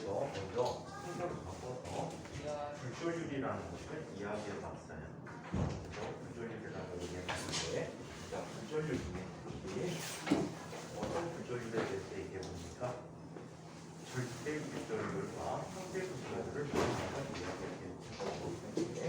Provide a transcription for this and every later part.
그래서 먼저 순서를 바꿔서 불조율이라는 것을 이야기해 봤어요. 그래서 불조율이라고 얘기했는데, 자, 불조율 중에 어떤 불조율에 대해서 얘기해 봅니까? 절대 불조율과 상대 불조율을 한번 이야기해 보고 있는데,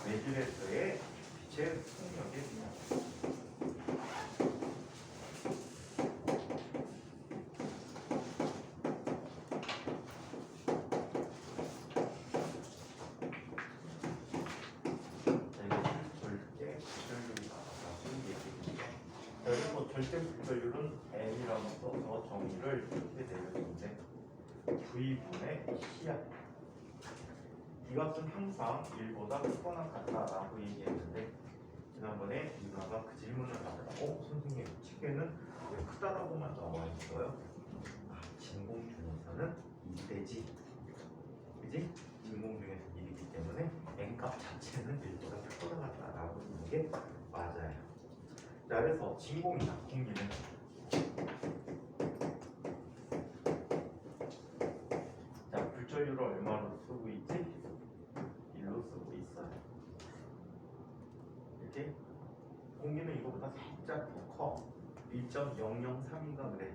매질에서의 빛의 속력에 대한 절대 불조율은 n이라고 써서 정의를 이렇게 내렸는데 V분의 C야. 이 값은 항상 1보다 크거나 같다라고 얘기했는데 지난번에 누나가 그 질문을 하더라고. 선생님, 책에는 왜 크다라고만 나와 있어요? 진공 중에서는 2대지. 그지? 진공 중에서 1이기 때문에 n값 자체는 1보다 크거나 같다라고 하는 게 맞아요. 자, 그래서 진공이나 공기는 자, 불조율을 얼마로 쓰고 있지? 1로 쓰고 있어요. 이렇게 공기는 이거보다 살짝 더 커. 1.003인가 그래.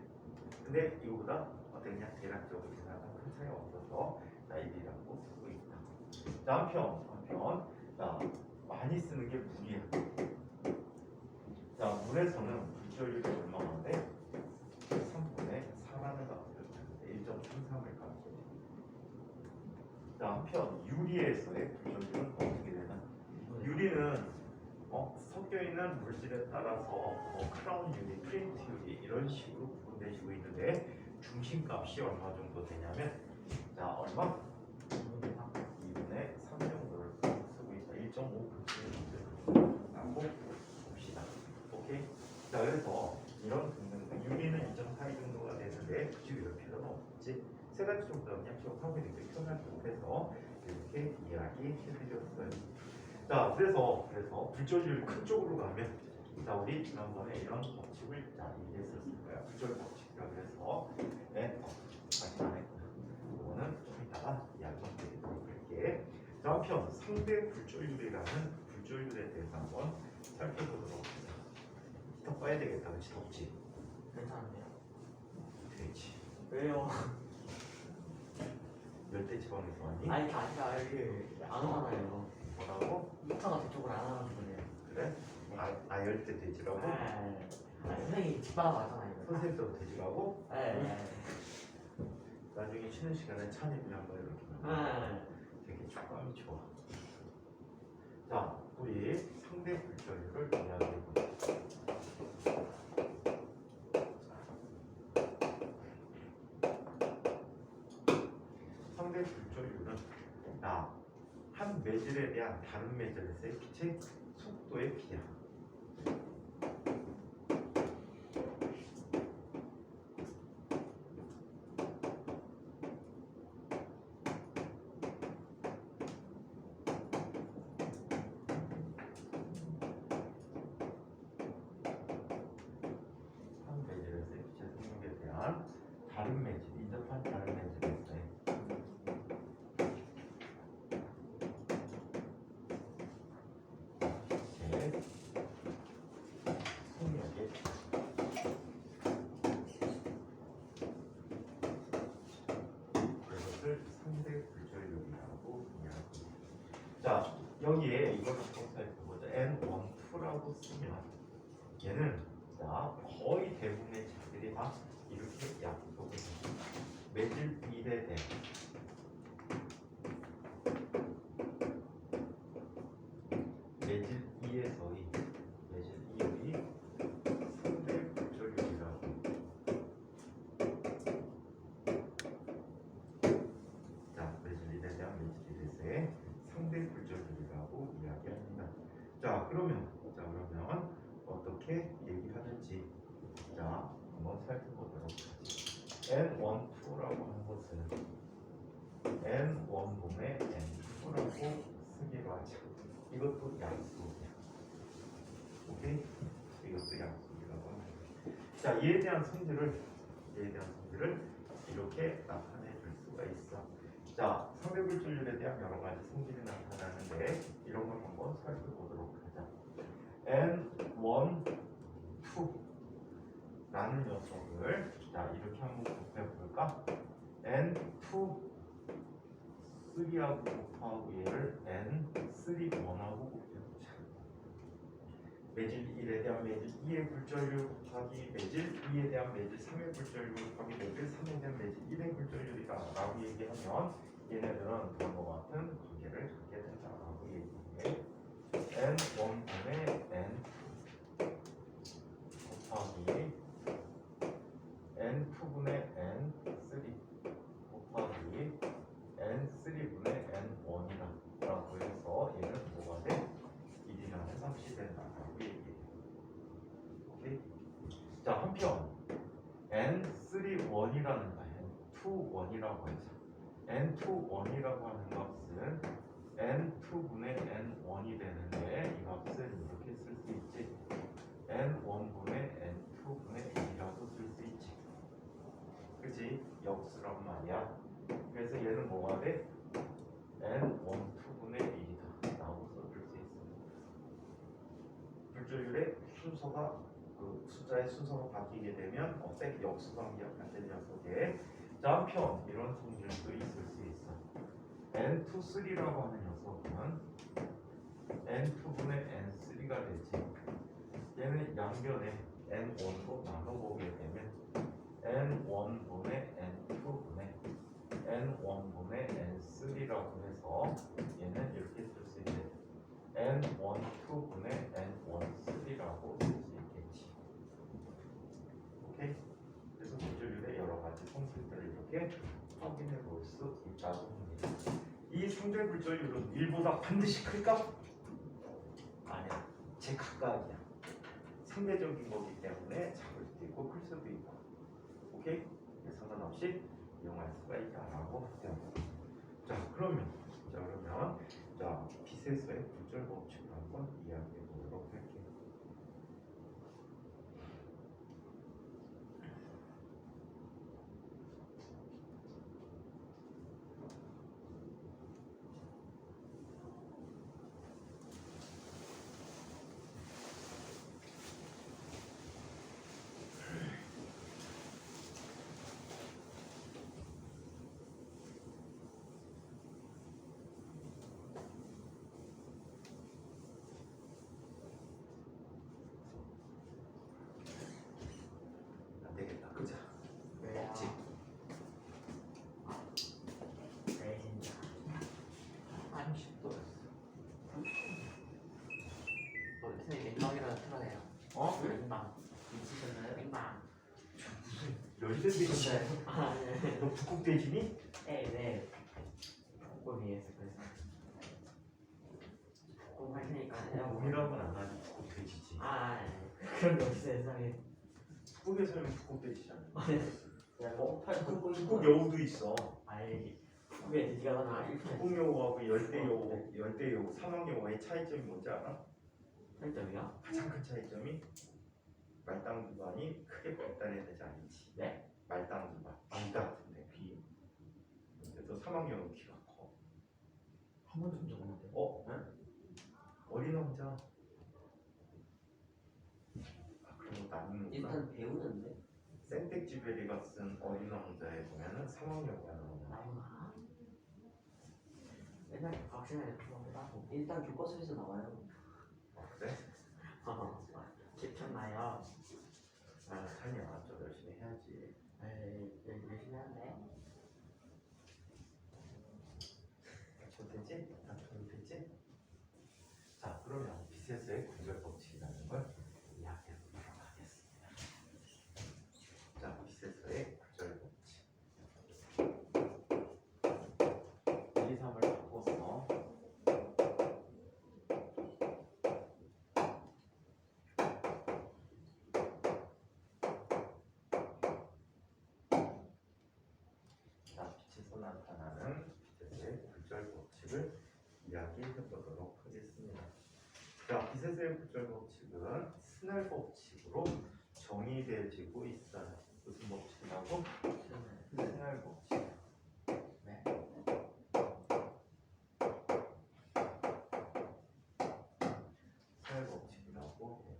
근데 이거보다 어떠냐? 대략적으로 지나간 큰 차이 없어서 자, 1이라고 쓰고 있다. 자, 한편 자, 많이 쓰는 게 물이야. 자, 물에서는 불조율이 얼마인데 3분의 4라는 값을 하는데 1.33을 갖고. 자, 한편 유리에서의 불조율은 어떻게 되나? 유리는 섞여 있는 물질에 따라서 크라운 유리, 프린트 유리 이런 식으로 구분되시고 있는데 중심값이 얼마 정도 되냐면 자, 얼마? 2분의 3 정도를 쓰고 있다. 1.5% 라고 봅시다. 오케이? 자, 그래서 이런 등등 유리는 2.42 정도가 되는데 굳이 이럴 필요는 없지. 세 가지 정도는 그냥 기억하고 있는 게 편하고 해서 이렇게 이야기해드렸어요. 자, 그래서 불조율 큰 쪽으로 가면 자, 우리 지난번에 이런 법칙을 얘기했었을 거야. 불조율 법칙이라 그래서 다시 안 했구나. 이거는 좀 이따가 이야기 드리도록 할게. 자, 한편 상대 불조율이라는 불조율에 대해서 한번 살펴보도록 합니다. 더 꺼야 되겠다. 그렇지? 덥지? 괜찮은데요? 되지. 왜요? 열대지방에서 왔니? 아니 아니라 여기 안 오잖아요. 뭐라고? 이터가 그쪽으로 안 와서 그래요. 그래? 열대 돼지라고? 네. 선생님 집방 왔잖아요. 선생님도 돼지라고? 네. 나중에 쉬는 시간에 찬입을 한번 이렇게 되게 촉감이 좋아. 자, 우리 상대 불조율을 이야기해보자. 상대 불조율은 한 매질에 대한 다른 매질에서의 빛의 속도의 비야. 한 매질에서의 빛의 속력에 대한 다른 매질, 인접한 다른 매질에서의 상대 불조율이라고 이야기합니다. 자, 여기에 이걸 살펴보자. N12라고 쓰면 얘는 자, 거의 대부분의 책들이 다 이렇게 약속을 합니다. 매질 1에 대한 이렇게 얘기하는지 자 한번 살펴보도록 하지. N12라고 하는 것은 N1분의 N2라고 쓰기로 하자. 이것도 약속이야. 오케이? 이것도 약속이라고 하는 거야. 자, 이에 대한 성질을 이렇게 나타내 줄 수가 있어. 자, 상대불줄률에 대한 여러 가지 성질이 나타나는데 이런 걸 한번 살펴보도록 하자. N1, 2라는 녀석을 자 이렇게 한번 곱해볼까? N2, 3하고 곱하고 얘를 N3, 1하고 곱해보자. 매질 1에 대한 매질 2의 굴절률 곱하기 매질 2에 대한 매질 3의 굴절률 곱하기 매질 3에 대한 매질 1의 굴절률이다 라고 얘기하면 얘네들은 다음과 같은 관계를 갖게 된다라고 얘기해. N1분의 N 곱하기 N2분의 N3 곱하기 N3분의 N1이다 라고 해서 얘는 뭐가 돼? 1이라는 값이 된다라고 얘기해. 오케이? 자, 한편 N3, 1이라는 거 N2, 1이라고 하자. N2, 1이라고 하는 값은 N2분의 N1이 되는데 이 값은 이렇게 쓸 수 있지. N1분의 N2분의 1이라고 쓸 수 있지. 그치? 역수란 말이야. 그래서 얘는 뭐가 돼? N12분의 1이다 라고 써줄 수 있습니다. 불조율의 순서가 그 숫자의 순서가 바뀌게 되면 어때? 역수 관계가 반대 녀석에 자, 한편 이런 성질도 있을 수 있어. N23라고 하는 녀석은 N2분의 N3가 되지. 얘는 양변에 N1로 나눠보게 되면 N1분의 N2분의 N1분의 N3라고 해서 얘는 이렇게 쓸 수 있대. N12분의 N13라고 쓸 수 있겠지. 오케이? 그래서 구조율의 여러 가지 성질들을 이렇게 확인해 볼 수 있다고 합니다. 이 상대 불조율은 1보다 반드시 클까? 아니야. 제각각이야. 상대적인 거기 때문에 작을 수도 있고 클 수도 있고. 오케이? 상관없이 이용할 수가 있다라고 합니다. 자, 그러면 빛에서의 굴절 법칙을 한번 이야기해 보도록 할게요. 안 되겠다, 그자? 왜요? 법칙. 네 진짜 30도였어. 선생님 민망이라도 틀어내요. 어? 민망 미치셨나요? 민망. 열대 대신에 아 네. 너 북극 대신이? 네. 꿈이에서 그래서 꿈할 테니까 몸이라고는 안 하지. 북극 돼지지. 네. 그런 게 없어요 세상에. 북극에 살면 북극 돼지잖아. 북극 북극 여우도 있어. 아니 북극에 돼지가 나나 북극 여우하고 열대 여우, 사막 여우의 차이점이 뭔지 알아? 설정이요? 가장 큰 차이점이 말당 기관이 크게 발달해야 되지 않지. 네? 말당 기관, 귀 같은데 귀. 그래서 사막 여우 귀가 커. 한 번도 본 적 없는데. 어? 응? 어린 왕자. 아, 그런 것도 아니는구나. 일단 배우는데 생텍쥐베리가 쓴 어린 왕자에 보면은 사막 여우가 나오잖아. 나구나. 옛날에 박신혜 그거보다 일단 교과서에서 나와요. 그래? 기억나요? 아, 찬이야, 좀 열심히 해야지. 에이 열심히 하네. 좋겠지? 다 좋겠지? 자, 그러면 빛에서의 구별 법칙이라는 걸 이야기해 보도록 하겠습니다. 자, 빛에서의 구별 법칙. 1, 2, 3을 바꿔서 빛에서 나타나는 빛의 굴절 법칙을 이야기해 보도록 하겠습니다. 자, 빛의 굴절 법칙은 스넬 법칙으로 정의되어지고 있어요. 무슨 법칙이라고? 스넬 법칙. 네. 스넬 법칙이라고 해요.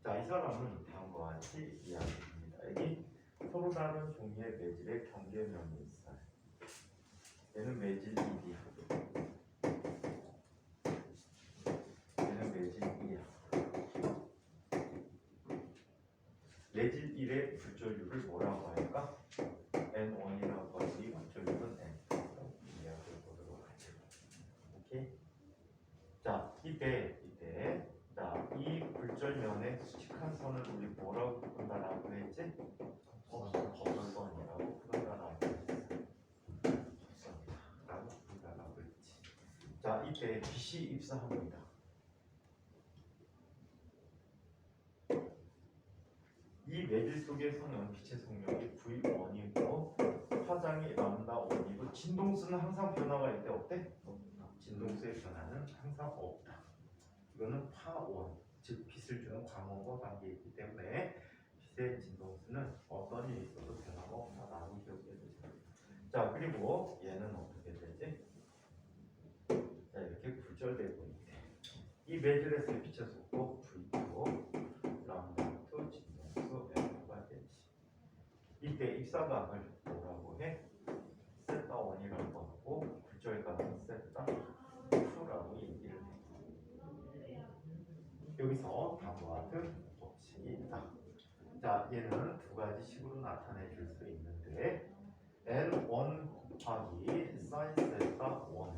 자, 이 사람은 다음과 같이 이야기합니다. 여기 서로 다른 종류의 매질의 경계면이 있어요. 얘는 매질 1이야. 얘는 매질 2야. 매질 1의 굴절율을 뭐라고 할까? N1이라고 하고 이 굴절율은 N2라고 이야기해 보도록 하죠. 오케이? 자, 이때 자, 이 굴절면에 수직한 선을 우리 뭐라고 부른다라고 했지? 법선이라고 부른다라고 했어. 법선이라고 부른다라고 했지. 자, 이때 빛이 입사합니다. 이 매질 속에서는 빛의 속력이 V1이고 파장이 람다1이고 진동수는 항상 변화가 있대. 없대? 진동수의 변화는 항상 없다. 이거는 파1, 즉 빛을 주는 광원과 관계이기 때문에 빛의 진동수는 어떤 일이 있어도 변화가 없다라고 기억해 주세요. 자, 그리고 얘는 어떻게 되지? 자, 이렇게 굴절되고 있대. 이 매질에서의 빛의 속도 V2, 람다2 진동수 N가 되지. 이때 입사각을 뭐라고 해? 세타1이라고 하고 굴절각은 세타2라고 얘기를 해. 여기서 다음과 같은 법칙이 있다. 자, 얘는 두 가지 식으로 나타내 줄 수 있는데 N1 곱하기 사인 세타 1은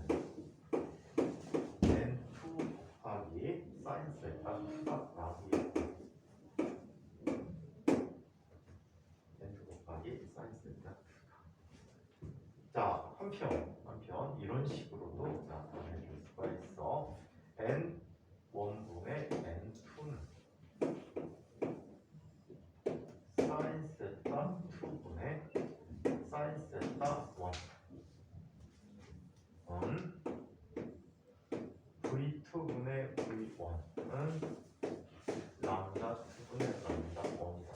N2 곱하기 사인 세타 2라고 얘기해요. N2 곱하기 사인 세타 2다. 자, 한편 이런 식으로도 나타내 줄 수가 있어. N1분의 N2는 사인 세타 2분의 사인 세타 1은 V2분의 V1은 람다 2분의 람다 1이다.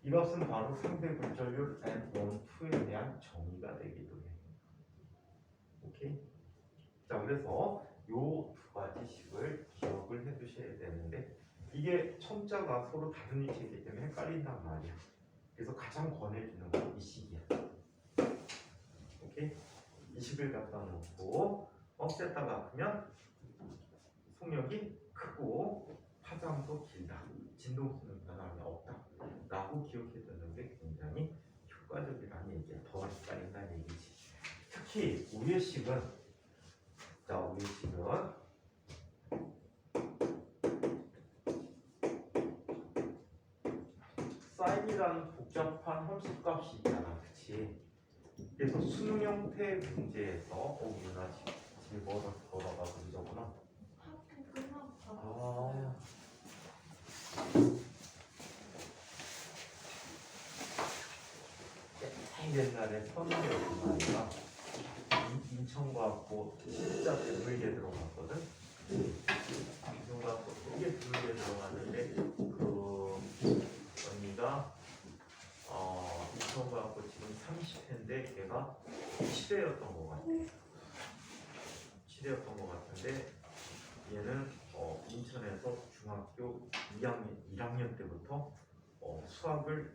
이 값은 바로 상대 굴절율 N1, 2에 대한 정의가 되기도 해. 오케이? 자, 그래서 요 두 가지 식을 기억을 해 두셔야 되는데 이게 첨자가 서로 다른 위치이기 때문에 헷갈린단 말이야. 그래서 가장 권해주는 건 이 식이야. 오케이? 이 식을 갖다 놓고 세타가 크면 속력이 크고 파장도 길다. 진동수는 변함이 없다. 라고 기억해 두는 게 굉장히 효과적이라는 얘기야. 더 헷갈린다는 얘기지. 특히 우리의 식은 자, 우리의 식은 사인이라는 복잡한 함수값이 있잖아. 그치? 그래서 수능 형태 문제에서 유나 집에 걸어가고 그러잖아. 학교 끝나고 다 아, 옛날에 선우였던 아이가 인천과학고 진짜 드물게 들어갔거든. 인천과학고 되게 드물게 들어갔는데 그 언니가 인천과학고 지금 30회인데 걔가 7회였던 것 같아. 7회였던 것 같은데 얘는 인천에서 중학교 1학년 때부터 수학을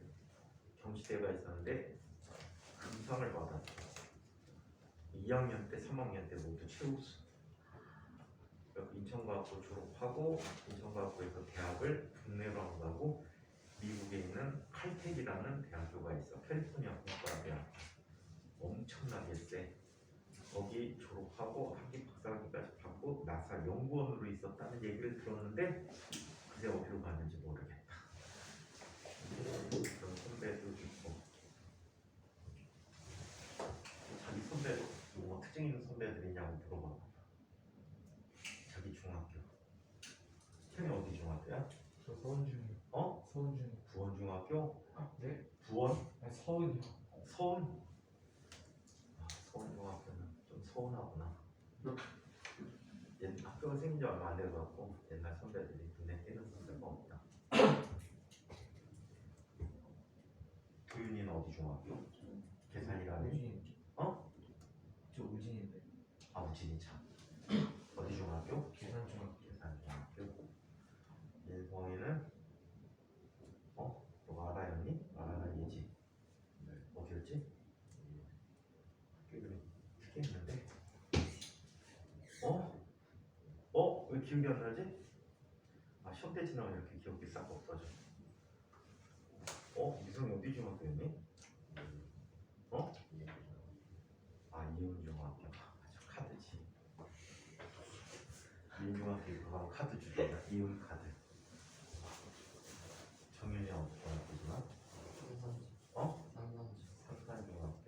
경시대가 있었는데 금상을 받았어. 2학년 때, 3학년 때 모두 최우수. 인천과학고 졸업하고 인천과학고에서 대학을 국내로 안 가고 미국에 있는 칼텍이라는 대학교가 있어. 캘리포니아 공과대학. 엄청나게 세. 거기 졸업하고 학위 박사학위까지 받고 나사 연구원으로 있었다는 얘기를 들었는데 그새 어디로 갔는지 모르겠다. 그런 선배도 있고 자기 선배도 뭐 특징 있는 선배들이냐고 물어봐. 자기 중학교. 걔네 어디 중학교야? 저 서원중. 어? 서원중. 부원중학교? 아, 네? 부원? 아니 서원이요. 서운중학교는 좀 서운하구나. 학교가 생긴 지 얼마 안 돼갖고 옛날 선배들이 눈에 띄는 선배가 없다. 도윤이는 어디 중학교? 계산이라니? 우진이. 어? 저 우진인데. 아 우진이 참. 어디 중학교? 계산 중학교. 계산 중학교. 민성이는 너가 알아였니? 알아야지. 어디였지? 학교 이름이 특이했는데. 왜 기억이 안 나지? 아 시험 때 지나면 이렇게 기억이 싹 없어져. 미성이 어디 중학교였니? 아 이은중학교. 아주 카드지. 이은중학교 그거 카드 주잖아. 이은 카드. 정윤이 어디 중학교구나? 상상지. 산산중학교.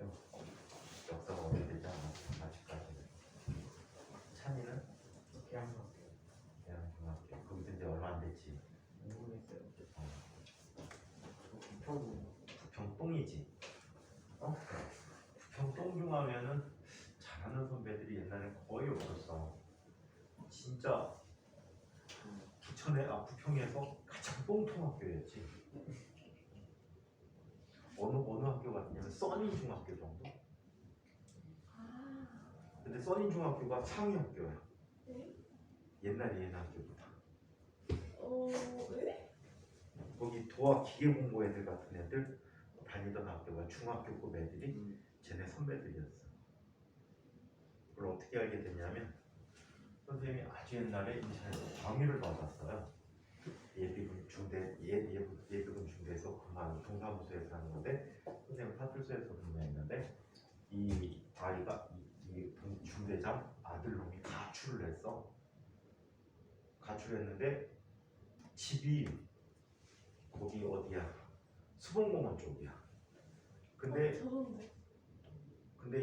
역사가 오래되지 않았어 아직까지는. 찬이는 계양중학교. 대한중학교. 거기서 이제 얼마 안 됐지. 모르겠어요. 부평 부평똥이지. 부평똥중 하면은 잘하는 선배들이 옛날에 거의 없었어. 진짜 부평에서 가장 똥통학교였지. 어느 학교 같냐면 써니중학교 정도. 근데 써니중학교가 상위 학교야. 네? 옛날 학교보다. 왜? 거기 도화 기계 공부 애들 같은 애들 다니던 학교가 중학교급 애들이 쟤네 선배들이었어. 그걸 어떻게 알게 됐냐면 선생님이 아주 옛날에 인천에서 강의를 받았어요. 예비군 중대에서 근무하는 동사무소에서 하는 건데 선생님 파출소에서 근무했는데 이 아이가 이 중대장 아들놈이 가출을 했어. 가출했는데 집이 거기 어디야? 수봉공원 쪽이야. 근데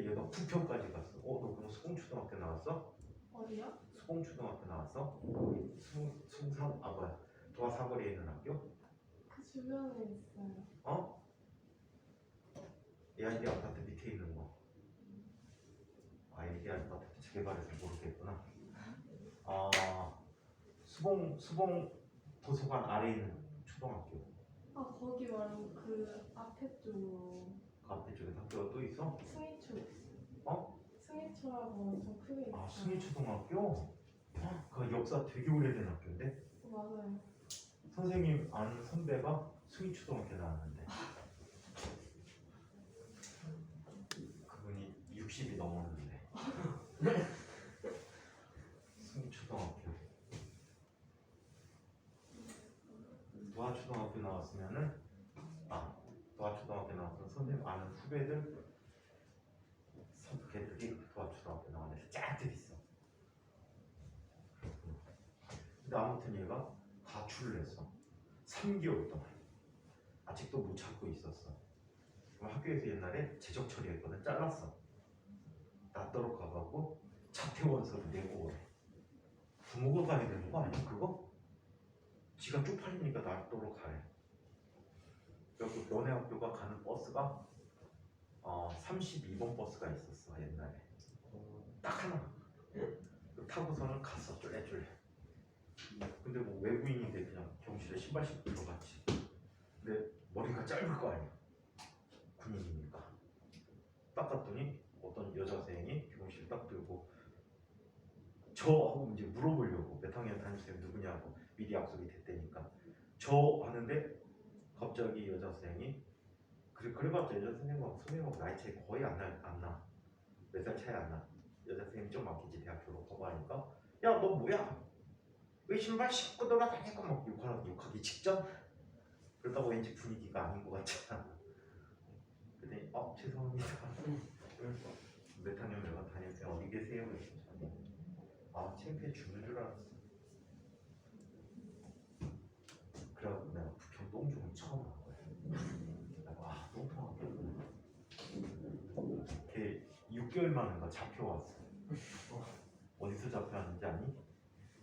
얘가 부평까지 갔어. 너 그럼 수봉초등학교 나왔어? 어디야? 수봉초등학교 나왔어? 거기 도화 사거리에 있는 학교? 그 주변에 있어요. AID 아파트 밑에 있는 거. AID 아파트 재개발해서 모르겠구나. 수봉 도서관 아래에 있는 초등학교. 거기 말고 그 앞에 쪽으로 그 앞에 쪽에 학교가 또 있어? 승희초 있어요. 어? 승희초라고 엄청 크게 있어요. 승희초등학교? 그 역사 되게 오래된 학교인데? 맞아요. 선생님 아는 선배가 승희초등학교 나왔는데 그분이 60이 넘었는데 승희초등학교 도화초등학교 나왔으면은 도화초등학교 나왔으면 선생님 아는 후배들 걔들이 도화초등학교 나온 애들 쫙들 있어. 근데 아무튼 얘가 가출을 했어. 3개월 동안 아직도 못 찾고 있었어. 그럼 학교에서 옛날에 제적 처리했거든. 잘랐어. 낫도록 가갖고 자퇴원서를 내고 오래. 부모가 가야 되는 거 아니야 그거? 지가 쪽팔리니까 낫도록 가래. 그래서 너네 학교가 가는 버스가 32번 버스가 있었어 옛날에. 딱 하나. 타고서는 갔어 쫄래쫄래. 근데 뭐 외부인인데 그냥 경실에 신발 신고 들어갔지. 근데 머리가 짧을 거 아니야. 군인이니까. 딱 갔더니 어떤 여자생이 교무실 딱 들고 하고 이제 물어보려고 몇 학년 다니세요 누구냐고 미리 약속이 됐다니까 하는데 갑자기 여자생이 그래봤자 선생님하고 나이 차이 거의 안 나. 몇 살 차이 안 나. 여자생이 좀 많겠지 대학 졸업하고 하니까 야 너 뭐야? 왜 신발 신고 돌아다니까 막 욕하기 직전? 그러다가 왠지 분위기가 아닌 것 같잖아. 그랬더니 죄송합니다. 몇 학년 몇 반 다녔어요? 어디 계세요? 창피해 죽는 줄 알았어. 그래갖고 내가 부평 똥중을 처음 간 거야. 똥통학교구나. 걔 6개월 만인가 잡혀왔어. 어디서 잡혀왔는지 아니?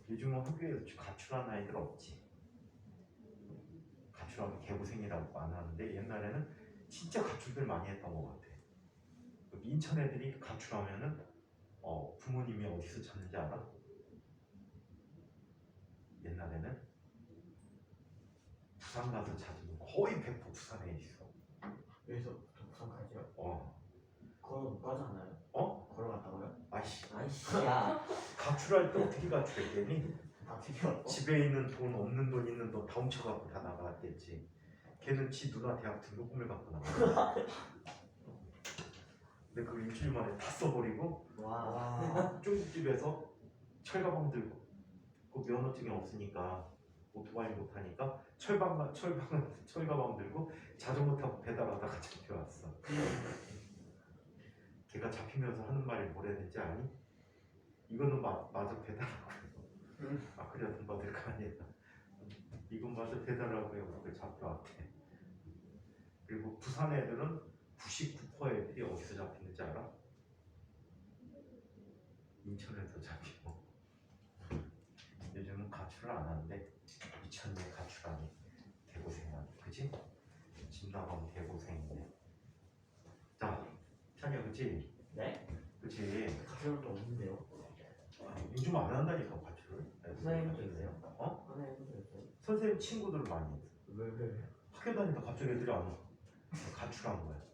요즘은 학교에서 가출한 아이들 없지. 가출하면 개고생이라고 안 하는데 옛날에는 진짜 가출들 많이 했던 것 같아. 인천 애들이 가출하면은 부모님이 어디서 찾는지 알아? 옛날에는 부산 가서 찾으면 거의 100% 부산에 있어. 여기서부터 부산까지요? 어. 걸어 못 가지 않아요? 어? 걸어갔다고요? 아이씨. 아이씨 야 가출할 때 어떻게 가출했겠니? 다 튀겨왔어? 집에 있는 돈, 없는 돈, 있는 돈 다 훔쳐갖고 다 나갔겠지. 걔는 지 누나 대학 등록금을 갖고 나가. 근데 그걸 일주일 만에 다 써버리고 와 중국집에서 철가방 들고 그 면허증이 없으니까 오토바이 못 타니까 철가방 들고 자전거 타고 배달하다가 잡혀왔어. 걔가 잡히면서 하는 말이 뭐랬는지 아니? 이거는 마저 배달하고요. 아 그래야 돈 받을 거 아니야. 이건 마저 배달하고요. 그 잡혀왔대. 그리고 부산 애들은 99% 애들이 어디서 잡히는지 알아? 인천에서 잡히고. 요즘은 가출을 안 하는데 2000년 가출하니 개고생하니 그치? 집 나가면 개고생인데. 자 찬이야 그치? 네? 그치? 가출도 없는데요? 요즘 안 한다니까 가출을. 선생님도 있어요? 어? 선생님도 있어요? 선생님 친구들 많이 있어. 왜? 학교 다니다 갑자기 애들이 안 와. 가출한 거야.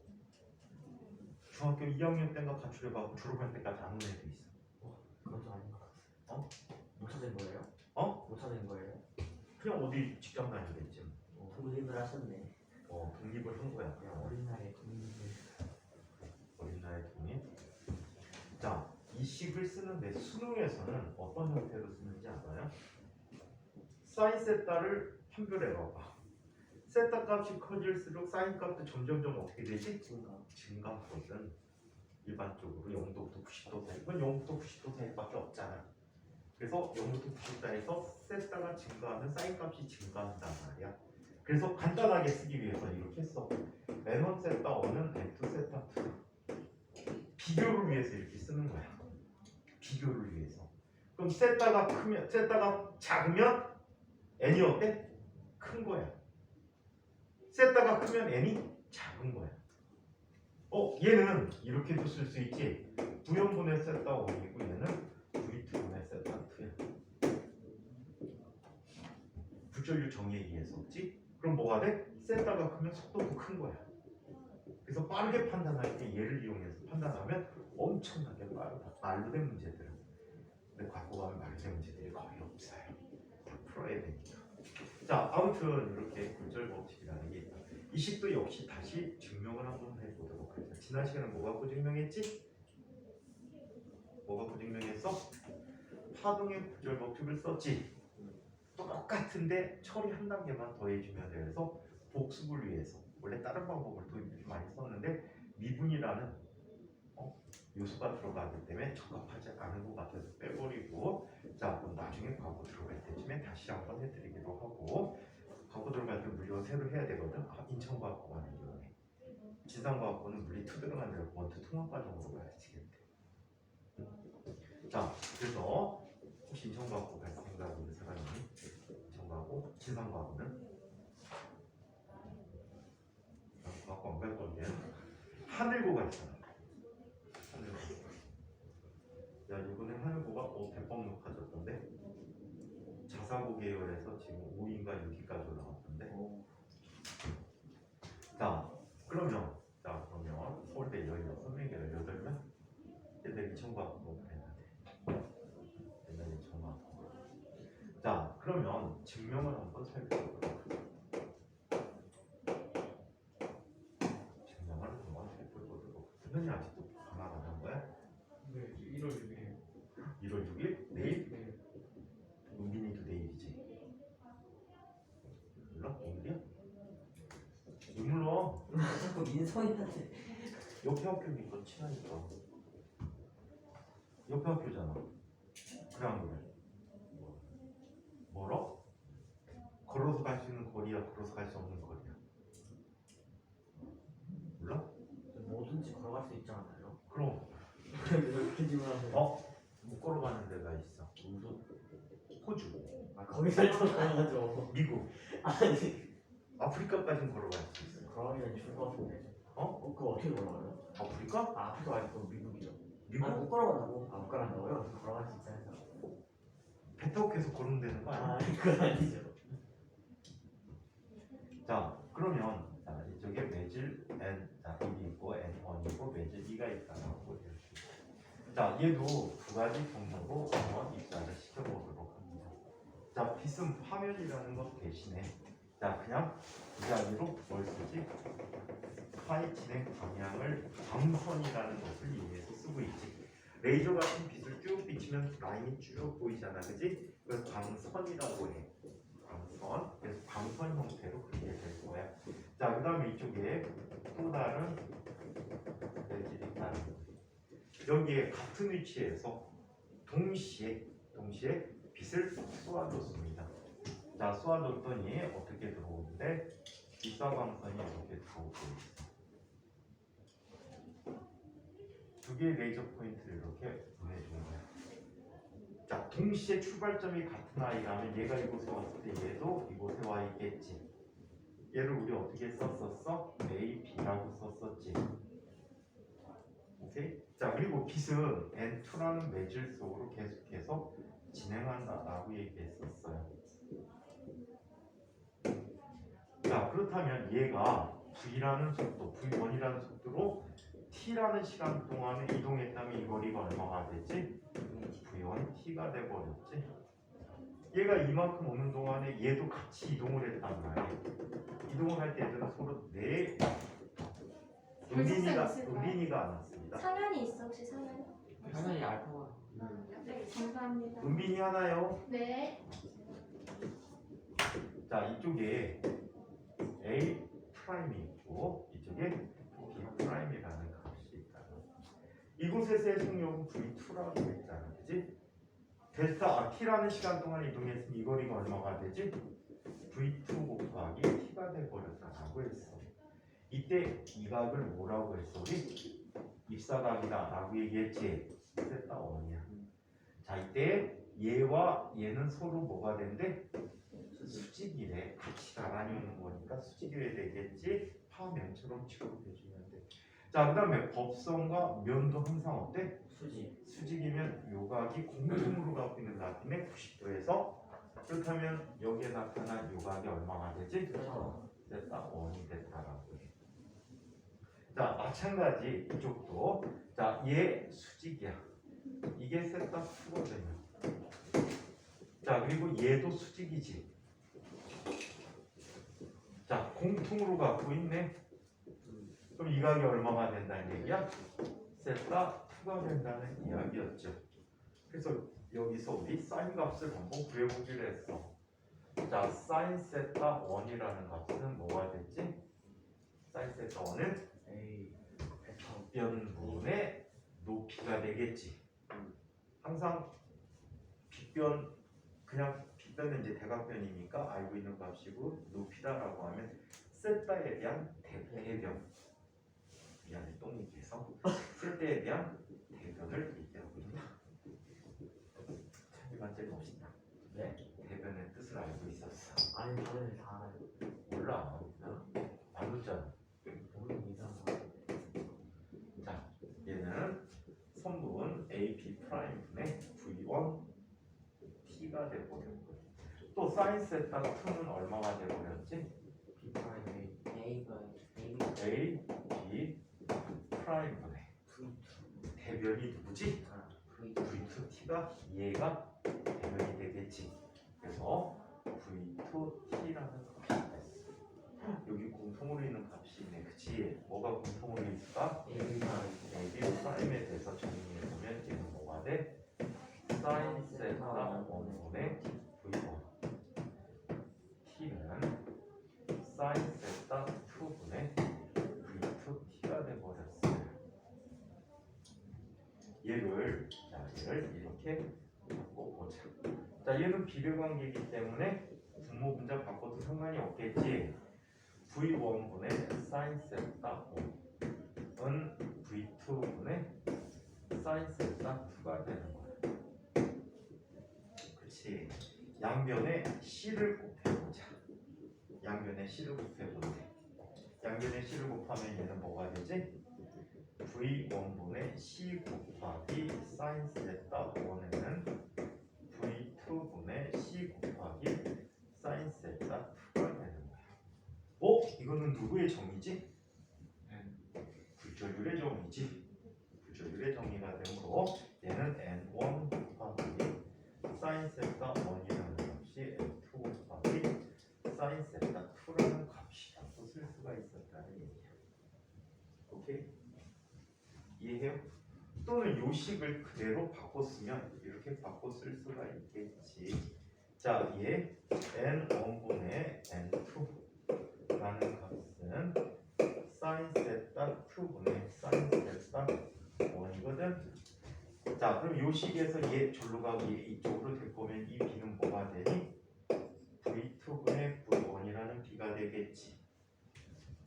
중학교 2학년 때인가 가출해가고 졸업할 때까지 안 온 애도 있어. 그것도 아닌 것 같아요. 어? 못 찾은 거예요? 어? 못 찾은 거예요? 그냥 어디 직장 다니겠지. 독립을 하셨네. 독립을 한 거야. 그냥 어린 나이에 독립을. 어린 나이 독립. 자, 이 식을 쓰는데 수능에서는 어떤 형태로 쓰는지 알아요? 사인 세타를 판별해봐봐. 세타 값이 커질수록 사인 값도 점점점 어떻게 되지? 증가하거든. 일반적으로 0도부터 90도 사이. 이건 0부터 90도 사이밖에 없잖아. 그래서 0부터 90도 사이에서 세타가 증가하면 사인 값이 증가한단 말이야. 그래서 간단하게 쓰기 위해서 이렇게 써. N1 세타 1은 N2 세타 2. 비교를 위해서 이렇게 쓰는 거야. 비교를 위해서. 그럼 세타가 작으면 n이 어때? 큰 거야. 세타가 크면 n이 작은 거야. 얘는 이렇게도 쓸 수 있지. 부연분의 세타 1이고 얘는 V2분의 세타 2야. 부전류 정의에 의해서지. 그럼 뭐가 돼? 세타가 크면 속도도 큰 거야. 그래서 빠르게 판단할 때 얘를 이용해서 판단하면 엄청나게 빠르다. 말로 된 문제들은. 근데 갖고 가면 말로 된 문제들이 거의 없어요. 다 풀어야 되니까. 자, 아무튼 이렇게 굴절 법칙이라는 게 있다. 이 식도 역시 다시 증명을 한번 해보도록 하죠. 지난 시간에 뭐 갖고 증명했지? 뭐 갖고 증명했어? 파동의 굴절 법칙을 썼지. 똑같은데 처리 한 단계만 더해주면 돼서 복습을 위해서 원래 다른 방법을 더 많이 썼는데 미분이라는 요소가 들어가기 때문에 적합하지 않은 것 같아서 빼버리고, 자 그럼 나중에 과거 들어갈 때쯤에 다시 한번 해드리기로 하고, 과거 들어갈 때 물리원 새로 해야 되거든. 인천과학고는 이용해. 지상과학고는 물리 2 들어가면 원투 통합과정으로 가르치겠대. 자 그래서 혹시 인천과학고 갈 생각 있는 사람이 인천과학고, 지상과학고는 과학고 안 갈 건데 하늘고 갈 사람. 야 이번에 하늘고가 100번 높아졌던데, 자사고 계열에서 지금 5위인가 6위까지 올라왔던데. 자 그러면 서울대 16명이 18명? 옛날 인천과학고 그랬는데 옛날 인천과학고. 자 그러면 증명을 한번 살펴보도록 하죠. 증명을 한번 해보도록. 선생님 아직도 방학 안 한 거야? 네, 1월 6일이에요. 1월 6일? 내일? 네. 은빈이도 내일이지. 몰라? 오늘이야? 왜 몰라? 자꾸 민성이한테. 옆에 학교니까 친하니까. 옆에 학교잖아. 그래 안 그래? 멀어? 걸어서 갈 수 있는 거리야, 걸어서 갈 수 없는 거리야? 몰라? 뭐든지 걸어갈 수 있지 않아요? 그럼 이렇게 질문하세요. 못 걸어가는 데가 있어. 호주, 거기 살잖아요. 미국, 아니 아프리카까지는 걸어갈 수 있어. 그러면 죽을 것 같은데. 어? 그거 어떻게 걸어가요? 바꿀까? 아, 앞에서 말고 미국이요. 미국? 못 걸어간다고? 안 걸어간다고요? 걸어갈 수 있다 해서. 배터크에서 걸으면 되는 거 아니야? 아, 그건 아니죠. 자, 그러면 자, 이쪽에 매질 n 자, 1이 있고 n1이고 매질 2가 있다라고 이렇게. 자, 얘도 두 가지 경로로 한번 입사를 시켜보도록 합니다. 자, 빛은 화면이라는 것 대신에 자, 그냥 이 자리로 뭘 쓰지? 파이 진행 방향을 광선이라는 것을 이해해서 쓰고 있지. 레이저 같은 빛을 쭉 비치면 라인이 쭉 보이잖아, 그지? 그래서 광선이라고 해. 광선. 그래서 광선 형태로 그렇게 될 거야. 자, 그 다음에 이쪽에 또 다른 매질이 있다는 거지. 여기에 같은 위치에서 동시에 빛을 쏘아줬습니다. 자, 쏘아줬더니 어떻게 들어오는데 비사광선이 이렇게 들어오고 있어. 두 개의 레이저 포인트를 이렇게 보내주는 거야. 자, 동시에 출발점이 같은 아이라면 얘가 이곳에 왔을 때 얘도 이곳에 와 있겠지. 얘를 우리 어떻게 썼었어? A, B라고 썼었지. 오케이? 자, 그리고 빛은 N2라는 매질 속으로 계속해서 진행한다라고 얘기했었어요. 자, 그렇다면 얘가 V라는 속도, V1이라는 속도로 T라는 시간 동안에 이동했다면 이 거리가 얼마가 되지? V1 T가 돼버렸지. 얘가 이만큼 오는 동안에 얘도 같이 이동을 했단 말이야. 이동을 할 때 얘들은 서로 은빈이가 안 왔습니다. 상현이 있어 혹시 상현이? 당연히 알파가. 네 감사합니다. 은빈이 하나요? 네. 자, 이쪽에 A 프라임이 있고 이쪽에 B 프라임이라는 값이 있다. 이곳에서의 속력은 V2라고 했잖아, 그지? 델타 T라는 시간 동안 이동했으니 이 거리가 얼마가 되지? V2 곱하기 T가 돼버렸다라고 했어. 이때 이 각을 뭐라고 했어? 우리 입사각이다라고 얘기했지. 세타 원이야. 자, 이때 얘와 얘는 서로 뭐가 된대? 수직이래. 같이 나란히 오는 거니까 수직이 되겠지. 파면처럼 취급해주면 돼. 자, 그 다음에 법선과 면도 항상 어때? 수직이면 요각이 공통으로 갖고 있는 각인의 90도에서 그렇다면 여기에 나타난 요각이 얼마가 되지? 세타 1이 됐다라고 해. 자, 마찬가지 이쪽도 자, 얘 수직이야. 이게 세타 2거든요. 자, 그리고 얘도 수직이지. 자, 공통으로 갖고 있네. 그럼 이 각이 얼마가 된다는 얘기야? 세타 2가 된다는 이야기였죠. 그래서 여기서 우리 사인 값을 한번 구해보기로 했어. 자, 사인 세타 1이라는 값은 뭐가 됐지? 사인 세타 1은 빗변분의 높이가 되겠지. 항상 빗변 그냥 빗변은 이제 대각변이니까 알고 있는 값이고 높이다라고 하면 세타에 대한 대변. 미안해, 똥 얘기해서 세타에 대한 대변을 얘기하고 있다. 이만큼 멋있다. 네? 대변의 뜻을 알고 있었어. 아니, 다들 다 알아요. 몰라. 안 웃잖아. 모릅니다. 자, 얘는 선분 AB 프라임분의 V1 T가 돼버렸고 또 사인 세타 2는 얼마가 돼버렸지? B 프라임 A가 A, B 프라임분의 대변이 누구지? V2 T가 얘가 대변이 되겠지. 그래서 V2 T라는 값이 됐어. 여기 공통으로 있는 값이 있네, 그치? 뭐가 공통으로 있을까? AB 프라임에 대해서 정리해보면 얘는 뭐가 돼? 사인 세타 1분의 V1 T는 사인 세타 2분의 V2 T가 돼버렸어요. 얘를 이렇게 바꿔보자. 자, 얘는 비례관계이기 때문에 분모분자 바꿔도 상관이 없겠지. V1분의 사인 세타 5은 V2분의 사인 세타 2가 되는 거야. 그렇지. 양변에 C를 곱해보자. 양변에 C를 곱해보자. 양변에 C를 곱하면 얘는 뭐가 되지? V1분의 C 곱하기 사인 세타 1에는 V2분의 C 곱하기 사인 세타 2가 되는 거야. 이거는 누구의 정의지? 굴절율의 정의지. 굴절율의 정의가 되므로 얘는 N1 곱하기 사인 세타 1이라는 값이 N2 곱하기 사인 세타 2라는 값이라고 쓸 수가 있었다는 얘기야. 오케이? 이해해요? 또는 요식을 그대로 바꿔 쓰면 이렇게 바꿔 쓸 수가 있겠지. 자, 얘 N1분의 N2라는 값은 사인 세타 2분의 사인 세타 1이거든. 자, 그럼 요식에서 얘 절로 가고 얘 이쪽으로 될 거면 이 b는 뭐가 되니? V2분의 V1이라는 b가 되겠지.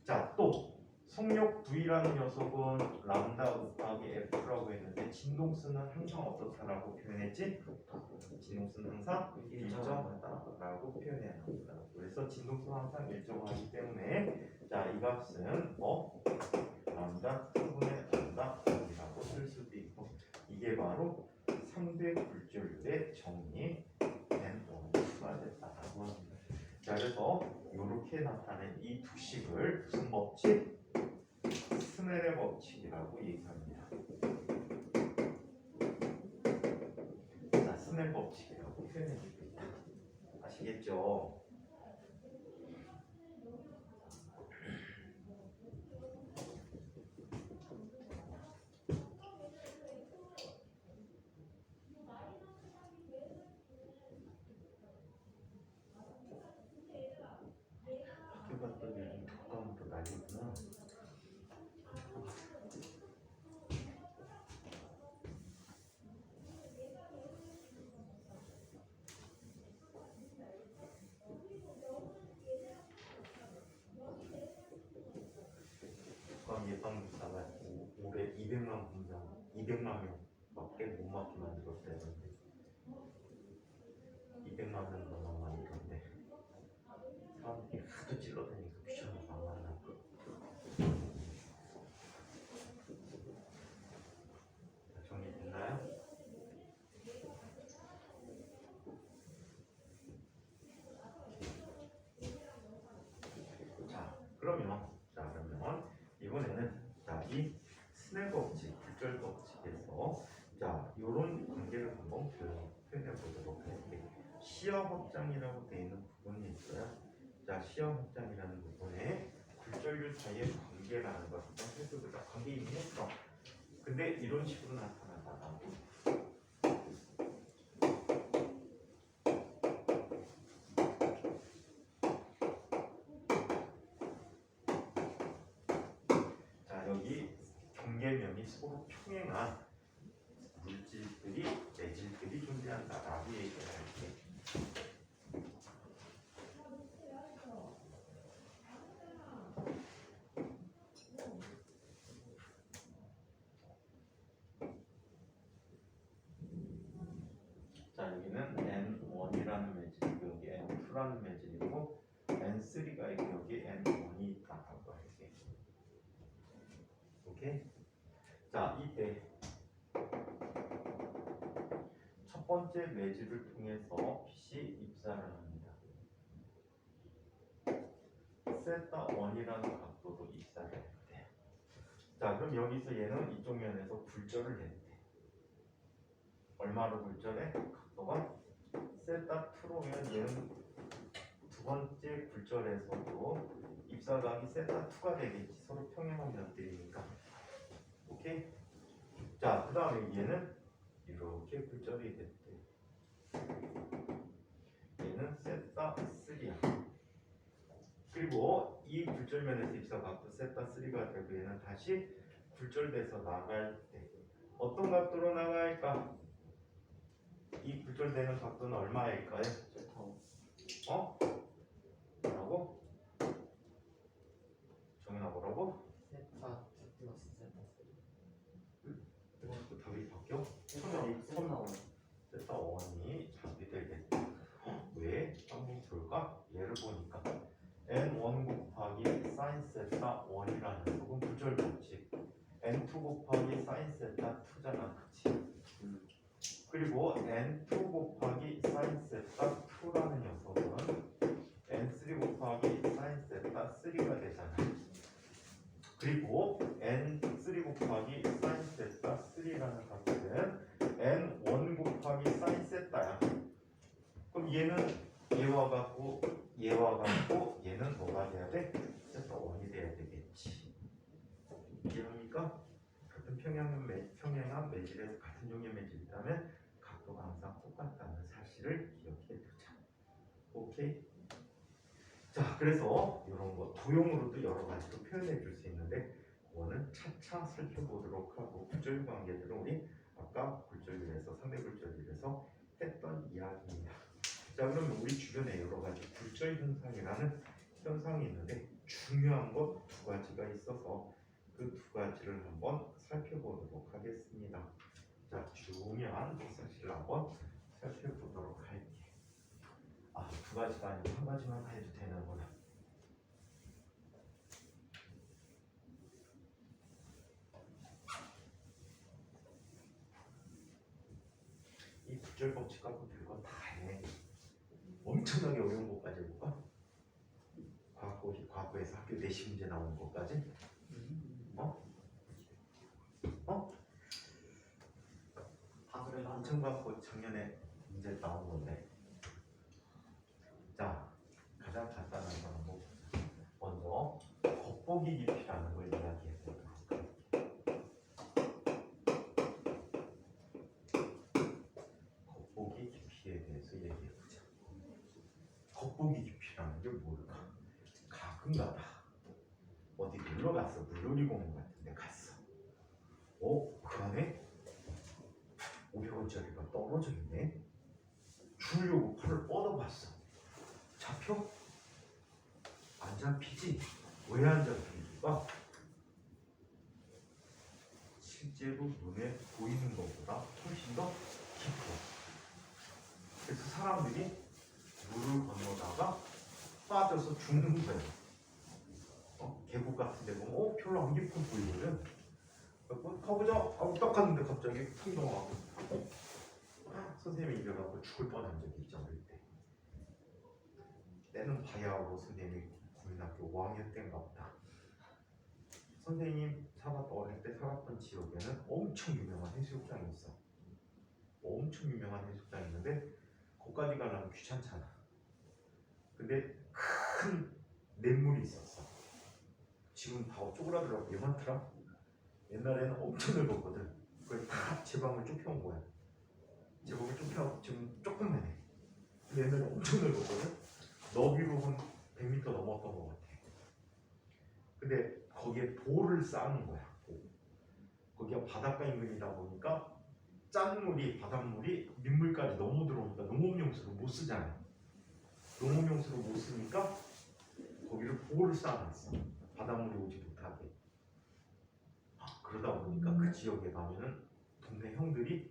자, 또 속력 V라는 녀석은 람다 곱하기 F라고 했는데 진동수는 항상 어떻다라고 표현했지? 진동수는 항상 일정하다라고 표현해놨다. 그래서 진동수는 항상 일정하기 때문에 자, 이 값은 람다 2분의 람다 1이라고 쓸 수도 있고 이게 바로 3대 굴절율의 정의 N1가 됐다라고 합니다. 자, 그래서 이렇게 나타낸 이 두 식을 무슨 법칙? 스넬의 법칙이라고 얘기합니다. 자, 스넬 법칙이라고 표현해줍니다. 아시겠죠? 학교 갔더니 요즘 독감도 난리구나. 독감 예방주사가 올해 200만 분당 200만 명밖에 못 맞게 만들었다는데 200만 명 넘어 만들었는데 사람들이 하도 찔러대니까 귀찮아서 안 만나. 정리됐나요? 그러면 이번에는 이 스넬 법칙, 굴절 법칙에서 이런 관계를 한번 표현해 보도록 할게요. 시야 확장이라고 되어 있는 부분이 있어요. 시야 확장이라는 부분에 굴절율 사이의 관계라는 걸 한번 해보자. 관계 이미 했어. 근데 이런 식으로 나타나다가 여기 경계면이 서로 평행한 물질들이 내질들이 존재한다라고 얘기를 할게. 여기는 N1이라는 매질이고 여기 N2라는 매질이고 N3가 있고 여기 N1이 있다라고 할게. 오케이? 이때 첫 번째 매질을 통해서 빛이 입사를 합니다. 세타 1이라는 각도도 입사를 했대. 그럼 여기서 얘는 이쪽 면에서 굴절을 했대. 얼마로 굴절해? 각도가 세타 2로면 얘는 두 번째 굴절에서도 입사각이 세타 2가 되겠지. 서로 평행한 면들이니까. 오케이? 그 다음에 얘는 이렇게 굴절이 됐대. 얘는 세타 3야. 그리고 이 굴절면에서 입사각도 세타 3가 되고 얘는 다시 굴절돼서 나갈 때 어떤 각도로 나갈까? 이 굴절되는 각도는 얼마일까요? 뭐라고? 정현아 뭐라고? 세타 2 플러스 세타 3. 답이 바뀌어? 세타 1이 답이 되겠다. 왜? 한번 볼까? 얘를 보니까 N1 곱하기 사인 세타 1이라는 녀석은 굴절 법칙, N2 곱하기 n2 곱하기 sin 세타 2라는 녀석은 n3 곱하기 sin 세타 3가 되잖아. 그리고 n3 곱하기 sin 세타 3라는 값은 n1 곱하기 sin 세타야. 그럼 얘와 같고 얘는 뭐가 돼야 돼? 세타 1이 돼야 되겠지. 이해합니까? 같은 평행한 매질에서 같은 종류의 매질이라면 각도가 항상 똑같다는 사실을 기억해 두자. 오케이? 자, 그래서 이런 거 도형으로도 여러 가지로 표현해 줄 수 있는데 그거는 차차 살펴보도록 하고, 굴절 관계들은 우리 아까 굴절률에서 상대 굴절률에서 했던 이야기입니다. 자, 그러면 우리 주변에 여러 가지 굴절 현상이라는 현상이 있는데 중요한 것 두 가지가 있어서 그 두 가지를 한번 살펴보도록 하겠습니다. 자, 중요한 사실을 한번 살펴보도록 할게. 아, 두 가지가 아니고 한 가지만 해도 되는구나. 이 굴절 법칙 갖고 별거 다 해. 엄청나게 어려운 것까지 해볼까? 과거에서 학교 내시 문제 나오는 것까지? 엄청 갖고 작년에 문제 나온 건데. 자, 가장 간단한 거 한번 보자. 먼저 겉보기 깊이라는 걸 이야기해 보도록 할게요. 겉보기 깊이에 대해서 얘기해 보자. 겉보기 깊이라는 게 뭘까? 가끔가다 어디 놀러 갔어. 물놀이 공원 같은 데 갔어. 그 안에 500원짜리가 떨어져 있네. 주려고 팔을 뻗어봤어. 잡혀? 안 잡히지? 왜 안 잡히니까? 실제로 눈에 보이는 것보다 훨씬 더 깊어. 그래서 사람들이 물을 건너다가 빠져서 죽는 거예요. 계곡 같은 데 보면 별로 안 깊어 보이거든. 가보자 하고 딱 갔는데 갑자기 풍덩하고 선생님이 일어나고 죽을 뻔한 적이 있죠. 어릴 때. 때는 바야흐로 선생님이 국민학교 5학년 때인가 보다. 선생님 어릴 때 살았던 지역에는 엄청 유명한 해수욕장이 있어. 엄청 유명한 해수욕장이 있는데 거기까지 가려면 귀찮잖아. 근데 큰 냇물이 있었어. 지금 다 쪼그라들어가고 얘만더라. 옛날에는 엄청 넓었거든. 그걸 다 제방을 좁혀온 거야. 제방을 좁혀 지금 조금만 해. 근데 옛날에 엄청 넓었거든. 너비로 한 100m 넘었던 것 같아. 근데 거기에 돌을 쌓는 거야. 거기가 바닷가 인근이다 보니까 바닷물이 민물까지 너무 들어오니까 농업용수로 못 쓰잖아. 농업용수로 못 쓰니까 거기를 보호를 쌓아놨어. 바닷물이 오지 못하게. 그러다 보니까 그 지역에 가면은 동네 형들이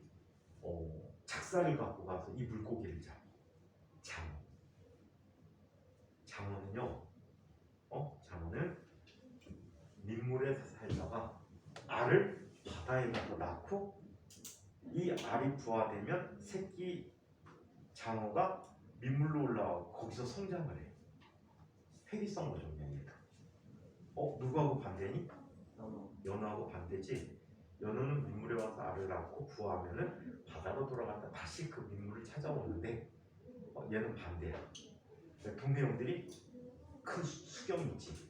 착살을 갖고 가서 이 물고기를 잡아. 장어는요, 장어는 민물에서 살다가 알을 바다에 가서 낳고 이 알이 부화되면 새끼 장어가 민물로 올라와서 거기서 성장을 해. 회귀성 어종이야. 누구하고 반대니? 연어하고 반대지. 연어는 민물에 와서 알을 낳고 부화하면은 바다로 돌아갔다 다시 그 민물을 찾아오는데 얘는 반대야. 동네 형들이 큰 수경 있지.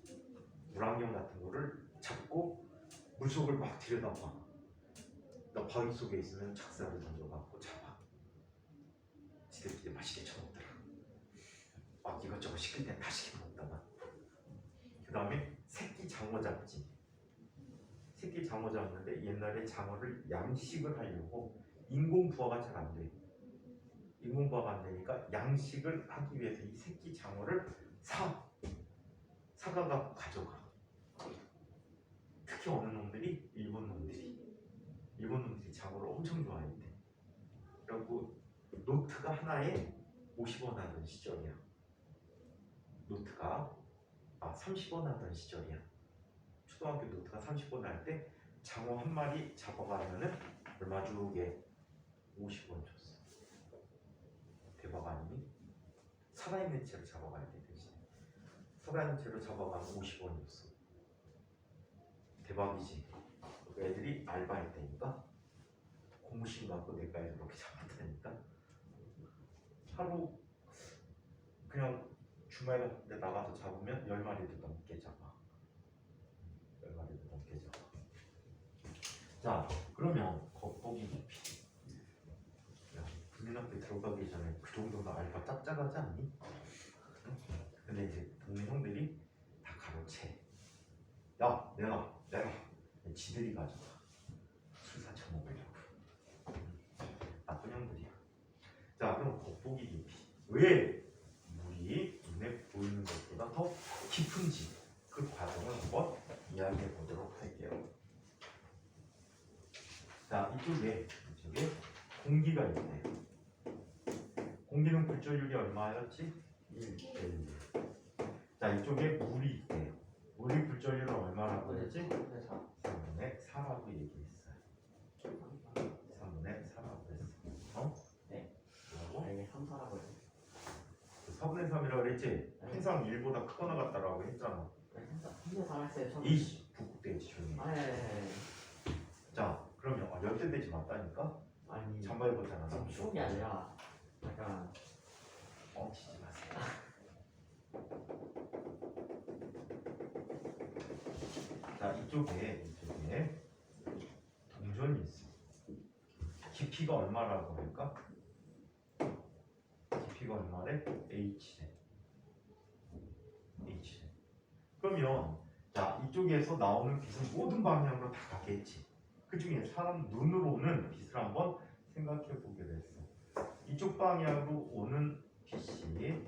물안경 같은 거를 잡고 물속을 막 들여다봐. 나 바위 속에 있으면 착사를 던져갖고 잡아. 지들끼리 맛있게 쳐먹더라. 막 이것저것 시킬 땐 다 시켜 먹다가. 그 다음에 새끼 장어 잡지. 새끼 장어 잡는데 옛날에 장어를 양식을 하려고 인공 부화가 잘 안 돼. 인공 부화가 안 되니까 양식을 하기 위해서 이 새끼 장어를 사가갖고 가져가. 특히 어느 놈들이? 일본 놈들이 장어를 엄청 좋아했대. 그리고 노트가 하나에 50원 하던 시절이야. 노트가 30원 하던 시절이야. 초등학교 노트가 30원 할 때 장어 한 마리 잡아가면은 얼마 주게? 50원 줬어. 사다리매체로 잡아가야 돼 대신. 사다리매체로 잡아가면 50원이었어. 대박이지. 애들이 알바했다니까. 공무심 갖고 내과에 이렇게 잡았다니까. 하루 그냥 주말에 같은 데 나가서 잡으면 10마리도 넘게 잡아. 10마리도 넘게 잡아. 자, 그러면 겉보기 깊이. 야, 국민학교 들어가기 전에 그 정도는 알바 짭짤하지 않니? 응? 근데 이제 동네 형들이 다 가로채. 야, 내가 지들이 가져가. 술 사쳐 먹으려고. 나쁜 형들이야. 자, 그럼 겉보기 깊이. 왜 물이 눈에 보이는 것보다 더 깊은지 그 과정을 한번 이야기해 보도록 할게요. 자, 이쪽에 공기가 있네요. 공기는 굴절율이 얼마였지? 1. 자, 이쪽에 물이 있대요. 물이 굴절율은 얼마라고 그랬지? 3분의 4라고 얘기했어요. 3분의 4라고 했어. 네. 뭐라고? 아니 3, 4라고 해요. 4분의 3이라고 그랬지? 항상 1보다 크거나 같다라고 했잖아. 3분 4 했어요. 처음. 이씨, 북극대지 조용히. 네. 자, 그러면 열대돼지 맞다니까? 아니 잠바해보잖아. 지금 추운 게 아니라 약간 뻥치지 마세요. 자, 이쪽에 동전이 있어. 깊이가 얼마라고 할까? 깊이가 얼마래? H래. 그러면 자, 이쪽에서 나오는 빛은 모든 방향으로 다 가겠지. 그 중에 사람 눈으로는 빛을 한번 생각해 보기로 했어. 이쪽 방향으로 오는 빛이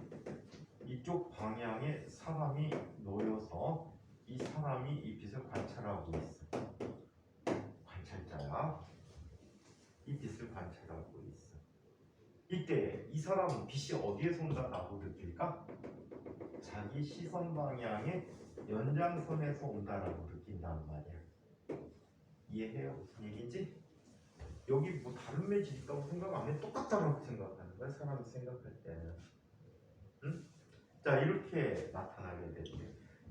이쪽 방향에 사람이 놓여서 이 사람이 이 빛을 관찰하고 있어. 관찰자야. 이 빛을 관찰하고 있어. 이때 이 사람은 빛이 어디에서 온다라고 느낄까? 자기 시선 방향의 연장선에서 온다라고 느낀다는 말이야. 이해해요? 무슨 얘기인지? 여기 뭐 다른 매질 있다고 생각 안 해? 똑같다고 생각하는 거야, 사람이 생각할 때는. 응? 자, 이렇게 나타나게 되죠.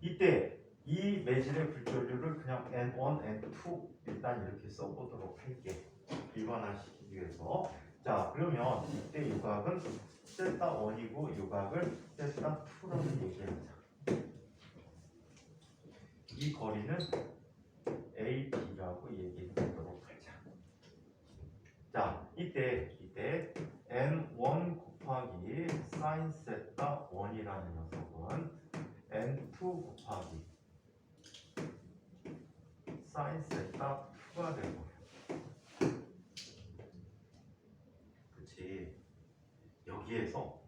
이때 이 매질의 굴절률을 그냥 N1, N2 일단 이렇게 써보도록 할게. 일반화시키기 위해서. 자, 그러면 이때 요각은 세타1이고 요각을 세타2라고 얘기하자. 이 거리는 A, B라고 얘기해 보도록 하자. 자, 이때 N1 곱하기 sin 세타 1이라는 녀석은 N2 곱하기 sin 세타 2가 되고, 그렇지. 여기에서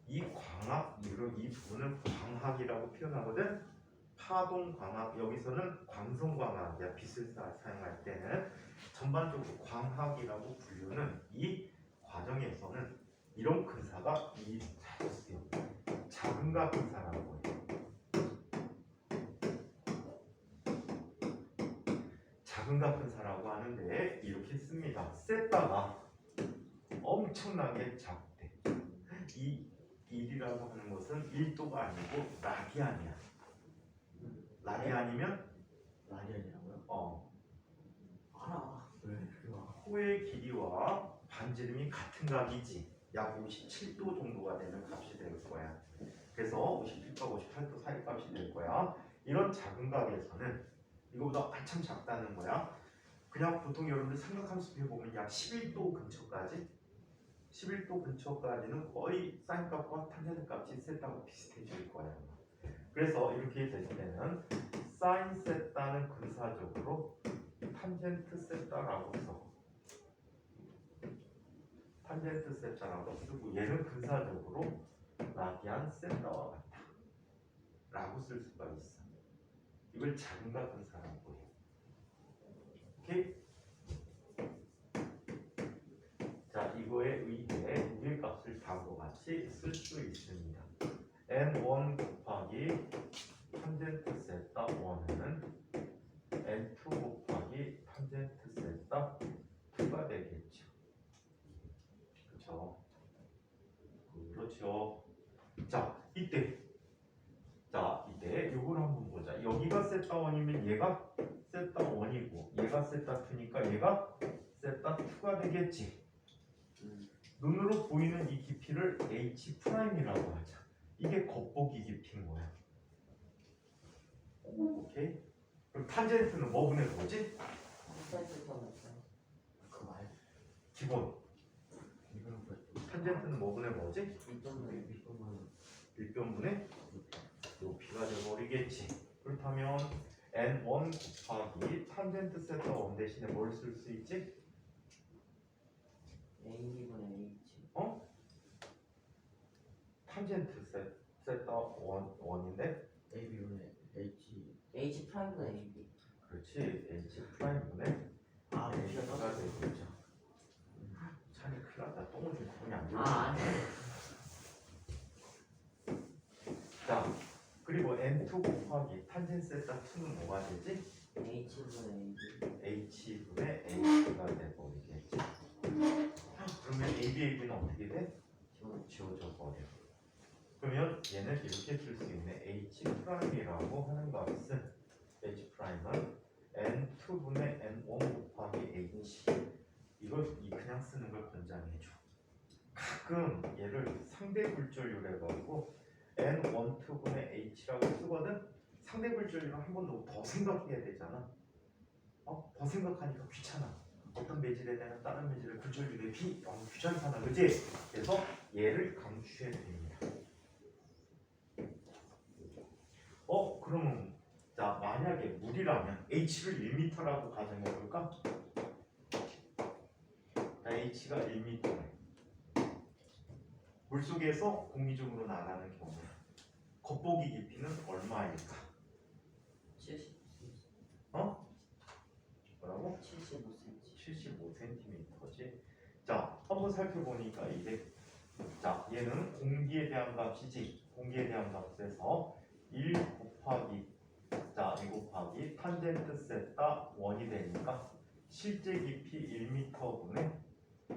이 광학률을 이 부분을 광학이라고 표현하거든. 파동 광학, 여기서는 광선 광학이야. 빛을 사용할 때는 전반적으로 광학이라고 불리는 이 과정에서는 이런 근사가 이 작은가 근사라고 해요. 작은가 근사라고 하는데 이렇게 씁니다. 세타가 엄청나게 작대. 이 1이라고 하는 것은 1도가 아니고 라디안이야. 라디안이면 라디언이라고요? 알아. 왜? 코의 길이와 반지름이 같은 각이지. 약 57도 정도가 되는 값이 될 거야. 그래서 57과 58도 사이 값이 될 거야. 이런 작은 각에서는 이거보다 한참 작다는 거야. 그냥 보통 여러분들 삼각함수 해보면 약 11도 근처까지 11도 근처까지는 거의 사인 값과 탄젠트 값이 세타하고 비슷해질 거야. 그래서 이렇게 될 때는 사인 세타는 근사적으로 탄젠트 세타라고 써. 탄젠트 세타라고 쓰고 얘는 근사적으로 라디안 세타와 같다 라고 쓸 수가 있어. 이걸 작은가 근사라고 해. 오케이? 자, 이거에 의해 우리 값을 다음과 같이 쓸 수 있습니다. N1 곱하기 탄젠트 세타 1은 N2 곱하기 탄젠트 세타 2가 되겠죠. 그렇죠? 그렇죠. 자, 이때 요걸 한번 보자. 여기가 세타 1이면 얘가 세타 1이고 얘가 세타 2니까 얘가 세타 2가 되겠지. 눈으로 보이는 이 깊이를 H'이라고 하자. 이게 겉보기 깊이인 거야. 오케이? 그럼 탄젠트는 뭐 분의 뭐지? 그 말. 기본. 이거는 뭐 탄젠트는 뭐 분의 뭐지? 이거는 1변분의 높이가 되어버리겠지. 그렇다면 n1 곱하기 탄젠트 세타 1 대신에 뭘 쓸 수 있지? A분의 H. 탄젠트 세타 1인데 AB분의 H. H 프라임분의 AB. 그렇지. H 프라임분의 아, H가 H가 되겠죠. 찬이 큰일 났다. 똥을 좀 거기 안 들어. 아니. 자, 그리고 n2 곱하기 탄젠트 세타 2는 뭐가 되지? H분의 AB. H분의 H가 되어버리겠지. 그러면 AB는 어떻게 돼? 지워져 버려. 그러면 얘는 이렇게 쓸 수 있네. H'이라고 하는 것은 H'은 N2분의 N1 곱하기 H. 이걸 그냥 쓰는 걸 권장해줘. 가끔 얘를 상대굴절유로 해가지고 N1, 2분의 H라고 쓰거든. 상대굴절유를 한 번 더 생각해야 되잖아. 더 생각하니까 귀찮아. 어떤 매질에 대한 다른 매질을 굴절유 대비 너무 귀찮잖아, 그지? 그래서 얘를 강추해 드립니다. 그러면 자, 만약에 물이라면 H를 1m라고 가정해 볼까? 자, H가 1m래. 물 속에서 공기중으로 나가는 경우 겉보기 깊이는 얼마일까? 70. 뭐라고? 75cm. 75cm지. 자, 한번 살펴보니까 이게 자, 얘는 공기에 대한 값이지. 공기에 대한 값에서 1 곱하기 자, 2 곱하기 탄젠트 세타 1이 되니까 실제 깊이 1m분의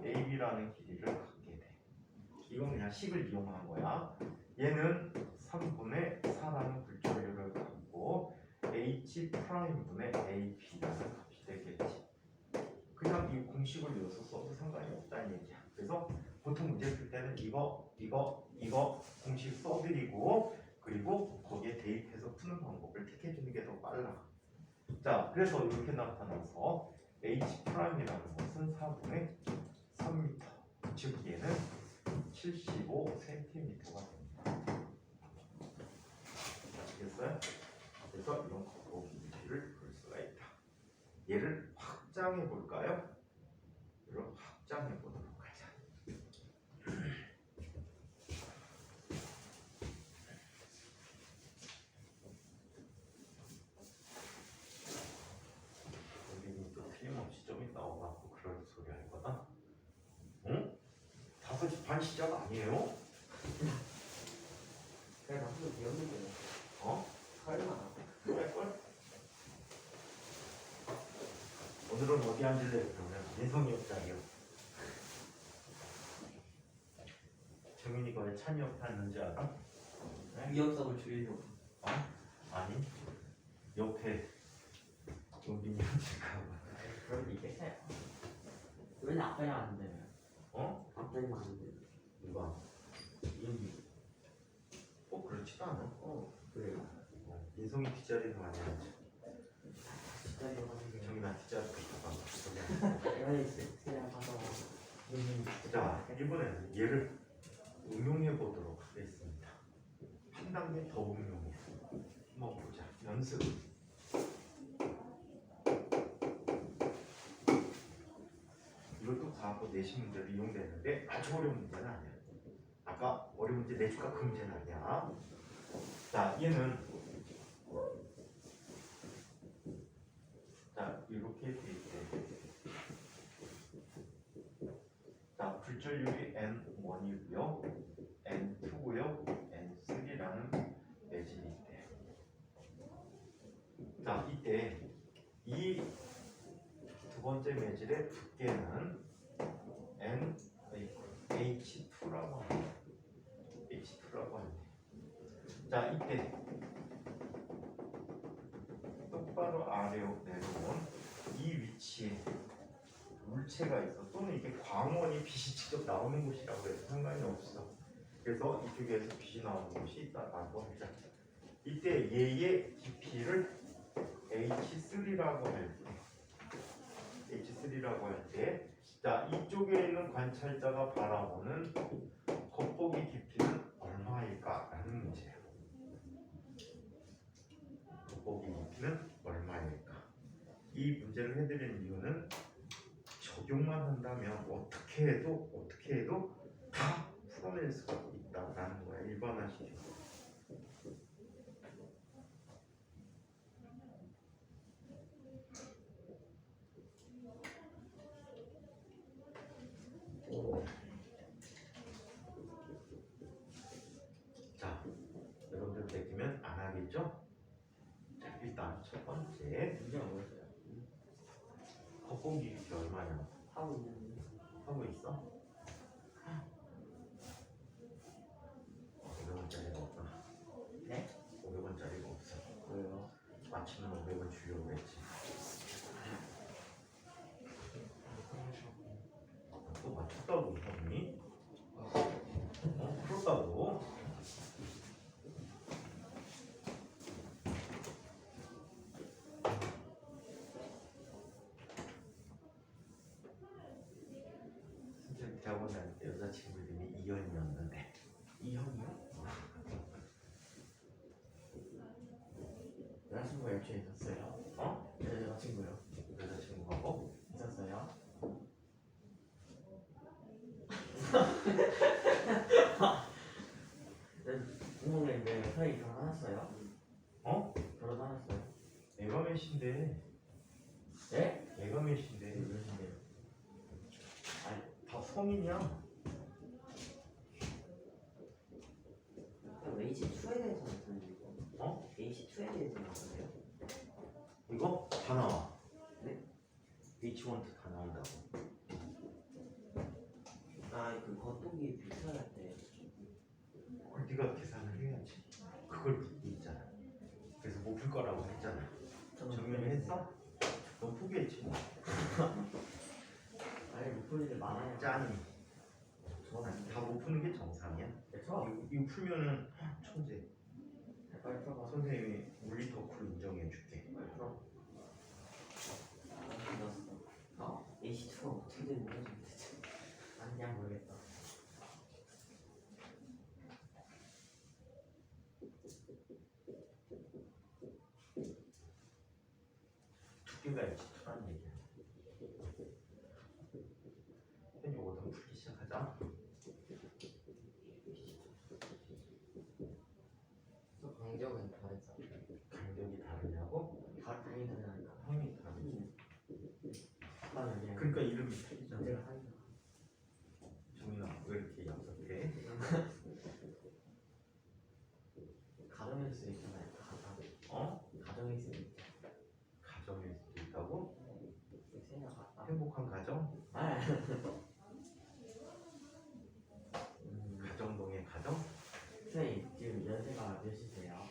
AB라는 길이를 갖게 돼. 이건 그냥 식을 이용한 거야. 얘는 3분의 4라는 굴절유를 갖고 H'분의 AB라는 값이 되겠지. 그냥 이 공식을 외워서 써도 상관이 없다는 얘기야. 그래서 보통 문제 풀 때는 이거 공식 써드리고 그리고 거기에 대입해서 푸는 방법을 택해주는 게 더 빨라. 자, 그래서 이렇게 나타나서 H'이라는 것은 4분의 3m, 즉 얘는 75cm가 됩니다. 알겠어요? 그래서 이런 겉보기 깊이를 볼 수가 있다. 얘를 확장해 볼까요? 얘를 확장해 보도록 하자. 여기는 또 틀림없이 좀 이따 와갖고 그런 소리 할 거다. 응? 5시 반 시작 아니에요? 그래 나도 배웠는데. 설마. 그럴걸? 오늘은 어디 앉을래? 그러면 민성이 옆자리요. 정민이가 왜 찬이 옆에 앉는지 알아? 위험성을 줄이려고. 아니, 옆에 용빈이 앉을까봐. 그럴 리 있겠어요. 왜 앞에 안 돼? 앞에만 안 돼. 누가? 이은비. 그렇지도 않아. 그래요? 민성이 뒷자리에서 많이 앉아. 진짜 이러는데. 정민아 뒷자리로 가봐. 이번에 그냥 가서 자, 이번에는 얘를 응용해 보도록 하겠습니다. 한 단계 더 응용해. 한번 보자. 연습. 이것도 과학고 내신 문제로 이용되는데 아주 어려운 문제는 아니야. 아까 어려운 문제 내줄까 그 문제는 아니야. 자, 얘는 자 이렇게 돼 있대. 자, 굴절율이 N1이고요, N2고요, N3라는 매질이 있대요. 자, 이때 이 두 번째 매질의 두께는 H2라고 합니다. H2라고 합니다. 자, 이때 똑바로 아래로 내려온 이 위치에 물체가 있어. 또는 이게 광원이 빛이 직접 나오는 곳이라고 해도 상관이 없어. 그래서 이쪽에서 빛이 나오는 곳이 있다라고 하자. 이때 얘의 깊이를 H3라고 할 때, 자, 이쪽에 있는 관찰자가 바라보는 겉보기 깊이는 얼마일까라는 문제야. 겉보기 깊이는 얼마일까? 이 문제를 해드리는 이유는 적용만 한다면 어떻게 해도 다 풀어낼 수가 있다라는 거야. 일반화시켜. 자, 여러분들 느끼면 안 하겠죠? 자, 일단 첫 번째 문제가 뭐였어요? 겉보기 깊이 얼마냐? 하고 있는데. 하고 있어? 500원짜리가 없구나. 네? 500원짜리가 없어. 왜요? 맞추면 500원 주려고 했지. 또 맞췄다고 형이? 풀었다고? 선생님 대학원 다닐 때 여자친구 이름이 이현이었는데. 이형이요? 여자친구가 옆에 있었어요? 어? 여자친구요? 여자친구하고? 있었어요? 부모님 왜 서희 결혼하셨어요? 어? 결혼하셨어요? 애가 몇인데? 네? 애가 몇인데? 몇인데요? 다 성인이야. 그럼 H2에 대해서 말씀해 주고. 어? H2에 대해서 말씀해요? 이거 다 나와. 네? H1 다 나온다고. 아, 그 겉보기 비슷할 때. 그걸 네가 계산을 해야지. 그걸 믿고 있잖아. 그래서 못 풀 거라고 했잖아. 정리했어? 넌 포기했지. 아니 못 푸는 일 많아요. 짠이. 저는 다 못 푸는 게 정상이야. 그쵸? 이거 풀면은 천재. 빨리 풀어봐. 선생님이 물리 덕후로 인정해 줄게. 빨리 풀어. 어? H2가 어떻게 되는 거야 도대체? 난 그냥 모르겠다. 두께가 H2라는 얘기야. 현이 오던 풀기 시작하자. 또 강적은 다르죠. 간격이 다르냐고? 당연히 다르니까. 형이 다르지. 나는 그냥 그러니까 이름이 틀리잖아. 문제가 사니까. 정민아 왜 이렇게 약속해? 가정일 수 있잖아요. 가정. 어? 가정일 수 있. 가정일 수도 있다고? 생각. 행복한 가정? 아. 가정동의 가정? 선생님 지금 연세가 몇이세요?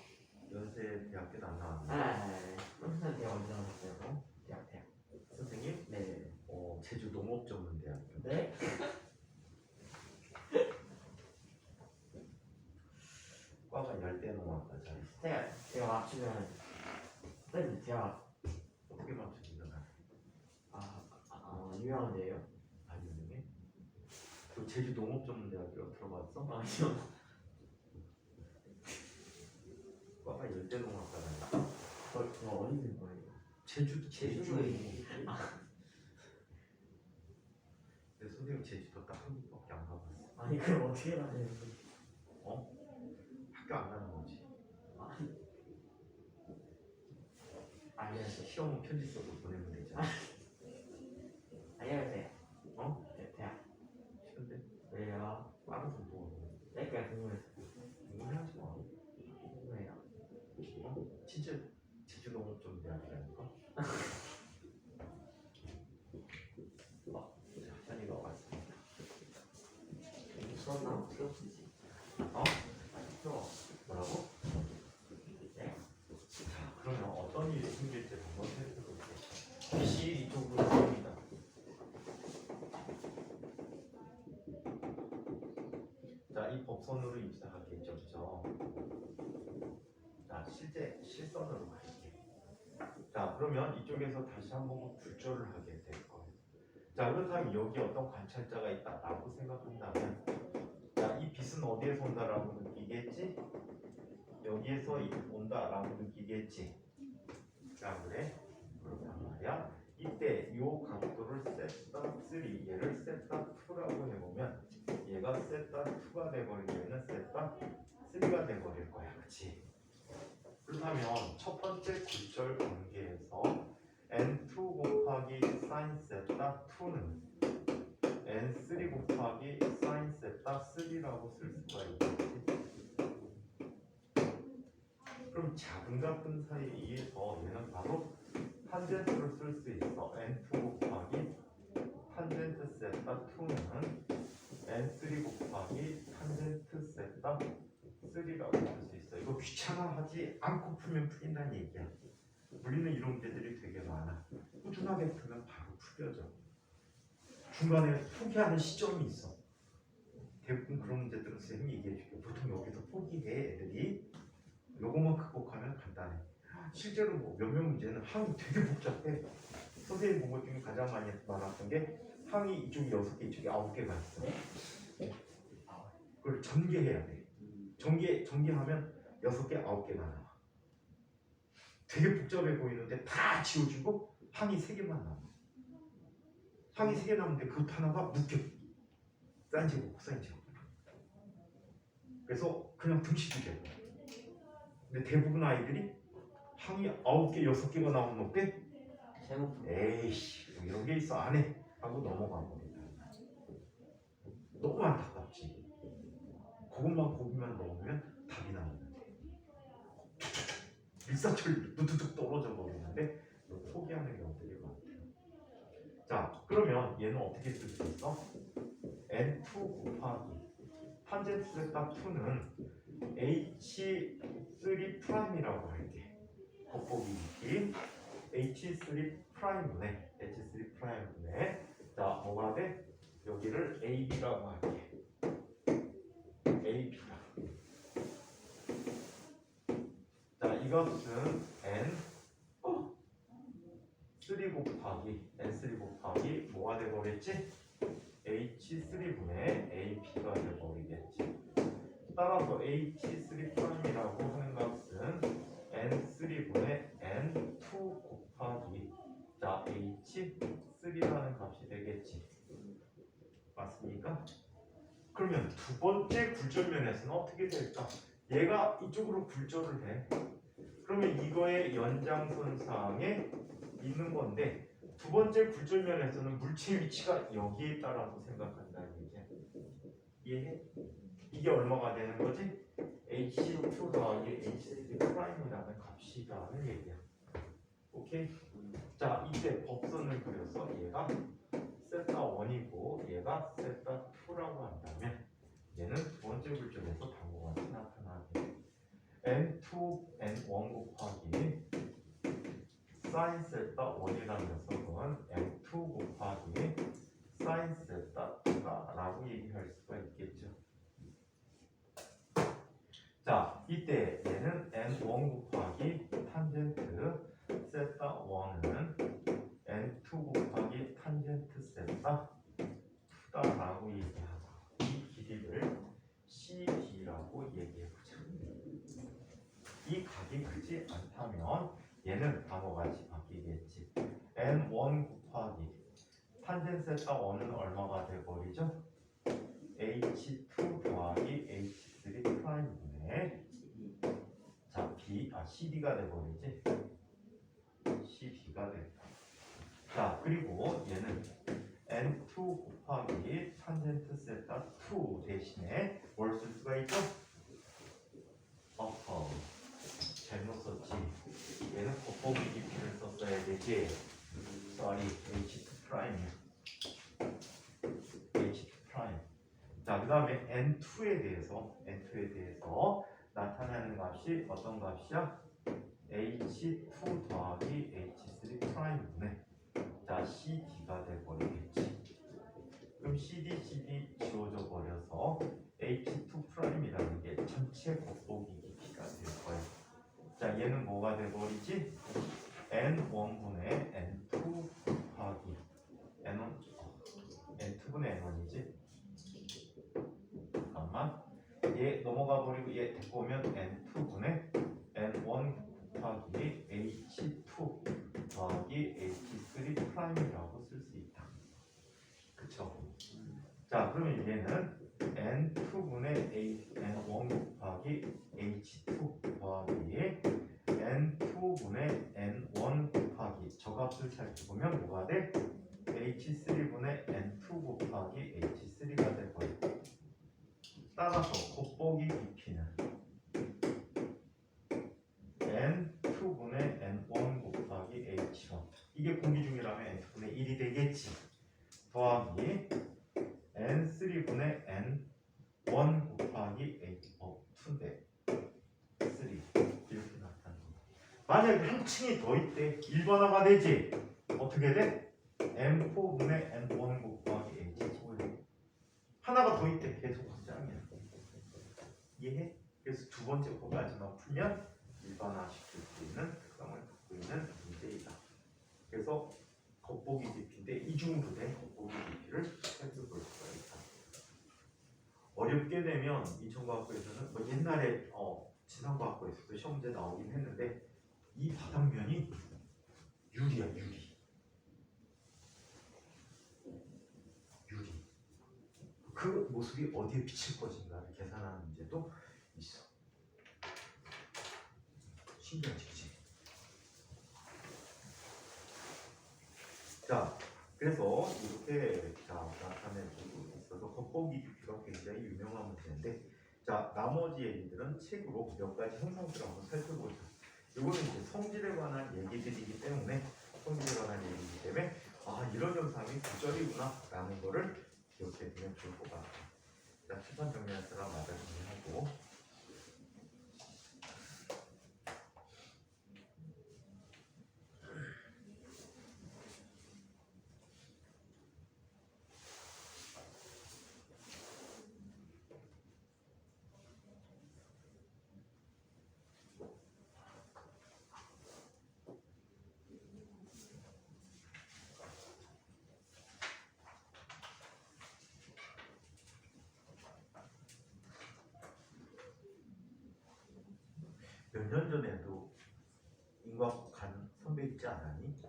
연세 대학교도 안 나왔는데. 선생님 대학 어디 나오셨어요? 대학. 선생님? 네. 제주 농업전문대학교. 네? 과가 열대농업과잖아. 제가 맞추면 선생님 제가 어떻게 맞추는가? 유명한데요? 안 유명해? 그 제주 농업전문대학교 들어봤어? 아니요. 과가 열대농업과잖아. 그거 어디 있는 거예요? 제주도에 있는 근데 선생님 제주도 딱 한 번밖에 안 가봤어. 아니 그럼 어떻게 맞아요? 학교 안 가는 거지. 알려주세요. 시험은 편지 써서 보내면 되잖아. 알려주세요. 어? 대학. 근데 왜요? 알아서 뭐 네, 그냥 궁금해서. 궁금해하지 마. 궁금해요. 진짜 제주 농업전문대학교라니까. 자, 현이가 왔습니다. 수업 나 어떻게 없으지? 어? 또 뭐라고? 자, 그러면 어떤 일이 생길지 한번 해볼게요. 빛이 이쪽으로 씁니다. 자, 이 법선으로 입사하겠죠, 그죠? 자, 실제 실선으로 갈게요. 자, 그러면 이쪽에서 다시 한번 굴절을 하게 될 거예요. 자, 그렇다면 여기 어떤 관찰자가 있다라고 생각한다면, 자, 이 빛은 어디에서 온다라고 느끼겠지? 여기에서 온다라고 느끼겠지? 자, 그래? 그렇단 말이야. 이때 이 각도를 세타 3, 얘를 세타 2라고 해보면 얘가 세타 2가 돼버리고 얘는 세타 3가 돼버릴 거야, 그치? 그렇다면 첫 번째 굴절 관계에서 n2 곱하기 sin 세타 2는 n3 곱하기 sin 세타 3라고 쓸 수가 있겠지? 그럼 작은과 큰 사이에서 얘는 바로 탄젠트를 쓸 수 있어. n2 곱하기 탄젠트 세타 2는 n3 곱하기 탄젠트 세타 3라고 쓸 수 있어. 이거 귀찮아하지 않고 풀면 풀린다는 얘기야. 우리는 이런 문제들이 되게 많아. 꾸준하게 풀면 바로 풀려져. 중간에 포기하는 시점이 있어. 대부분 그런 문제들은 선생님이 얘기해 줄게. 보통 여기서 포기해 애들이. 요것만 극복하면 간단해. 실제로 뭐 몇몇 문제는 항이 되게 복잡해. 선생님 본 것 중에 가장 많이 많았던 게 항이 이쪽에 6개, 이쪽에 9개가 있어. 그걸 전개해야 돼. 전개하면 6개, 9개가 나와. 되게 복잡해 보이는데 다 지워지고 항이 3개만 남아. 항이 3개 남는데 그것 하나가 묶여. 사인제곱, 코사인제곱. 그래서 그냥 등식이 되고. 근데 대부분 아이들이 항이 9개, 6개가 나오면 어때? 에이씨, 뭐 이런 게 있어 안 해. 하고 넘어간 겁니다. 너무 안타깝지. 그것만 넣으면 답이 나오는데 일사천리 두두둑 떨어져 버리는데 포기하는 경우들이 많대요. 자, 그러면 얘는 어떻게 쓸 수 있어? n2 곱하기 탄젠트 세타 2는 h3'이라고 할게. 곱보기 2 h3'분의 자, 뭐가 돼? 여기를 ab라고 할게. ab라. 자, 이것은 n3 곱하기 뭐가 돼버렸지? h3분의 ap가 돼버리겠지. 따라서 h3'이라고 하는 값은 n3분의 n2 곱하기 자 h3라는 값이 되겠지. 맞습니까? 그러면 두 번째 굴절면에서는 어떻게 될까? 얘가 이쪽으로 굴절을 해. 그러면 이거의 연장선상에 있는 건데 두 번째 굴절면에서는 물체 위치가 여기에 있다라고 생각한다는 얘기야. 이해해? 이게 얼마가 되는 거지? H2 더하기 H3'이라는 값이라는 얘기야. 오케이? 자, 이때 법선을 그려서 얘가 세타 1이고 얘가 세타 2라고 한다면 얘는 두 번째 굴절에서 다음과 같이 나타나게 n2, n1 곱하기 sin 세타 1이라는 녀석은 n2 곱하기 sin 세타 2라고 얘기할 수가 있겠죠. 자, 이때 얘는 n1 곱하기 탄젠트 세타 1은 n2 곱하기 탄젠트 세타 2다라고 얘기하고 이 길이를 CB라고 얘기해보자. 이 각이 크지 않다면 얘는 다음과 같이 바뀌겠지. n1 곱하기 탄젠트 세타 1은 얼마가 돼버리죠? h2 더하기 h3 프라임분의 자 CB가 돼버리지. CB가 됐다. 자, 그리고 얘는 n2 곱하기 탄젠트 세타 2 대신에 뭘 쓸 수가 있죠? 어허, 잘못 썼지. 얘는 곱보기 깊이를 썼어야 되지. sorry, h2 프라임이야. h2 프라임. 자, 그 다음에 n2에 대해서 나타나는 값이 어떤 값이야? H2 더하기 H3 프라임분의 자 CD가 돼버리겠지. 그럼 CD 지워져 버려서 H2 프라임이라는 게 전체 곱보기 깊이가 될 거야. 자 얘는 뭐가 돼버리지? N1분의 N2 곱하기 N2분의 N1이지? 잠깐만 얘 넘어가 버리고 얘 데리고 오면 N2분의 N1 곱하기 H2 더하기 H3 프라임이라고 쓸 수 있다. 그쵸? 자 그러면 얘는 N2분의 N1 곱하기 H2 더하기 N2분의 N1 곱하기 저 값을 살펴보면 뭐가 돼? H3분의 N2 곱하기 H3가 될 거예요. 따라서 곱보기 깊이는 N2분의 N1 곱하기 H1 이게 공기 중이라면 N2분의 1이 되겠지. 더하기 N3분의 N1 곱하기 H2인데 3 이렇게 나타나는 거야. 만약에 한 층이 더 있대 일반화가 되지. 어떻게 돼? M4분의 N1 곱하기 H4 하나가 더 있대. 계속 확장이야. 이해해? 그래서 두 번째 거까지만 풀면 일반화시킬 수 있는 특성을 갖고 있는 문제이다. 그래서 겉보기 깊이인데 이중으로 된 겉보기 깊이를 살펴볼 수가 있다. 어렵게 되면 인천과학부에서는 뭐 옛날에 지상과학부에서도 시험 문제 나오긴 했는데 이 바닥면이 유리야 유리. 그 모습이 어디에 비칠 것인가를 계산하는 문제도 있어. 신기하지, 그치? 자, 그래서 이렇게 나타내주고 있어서 겉보기 깊이가 굉장히 유명한 문제인데, 자, 나머지 얘기들은 책으로 몇 가지 현상들을 한번 살펴보자. 이거는 이제 성질에 관한 얘기들이기 때문에 이런 현상이 구절이구나라는 거를 기억해 두면 좋을 것 같아요. 자, 출판 정리할 사람 마저 정리하고. 몇 년 전에도 인과학 간 선배 있지 않았니?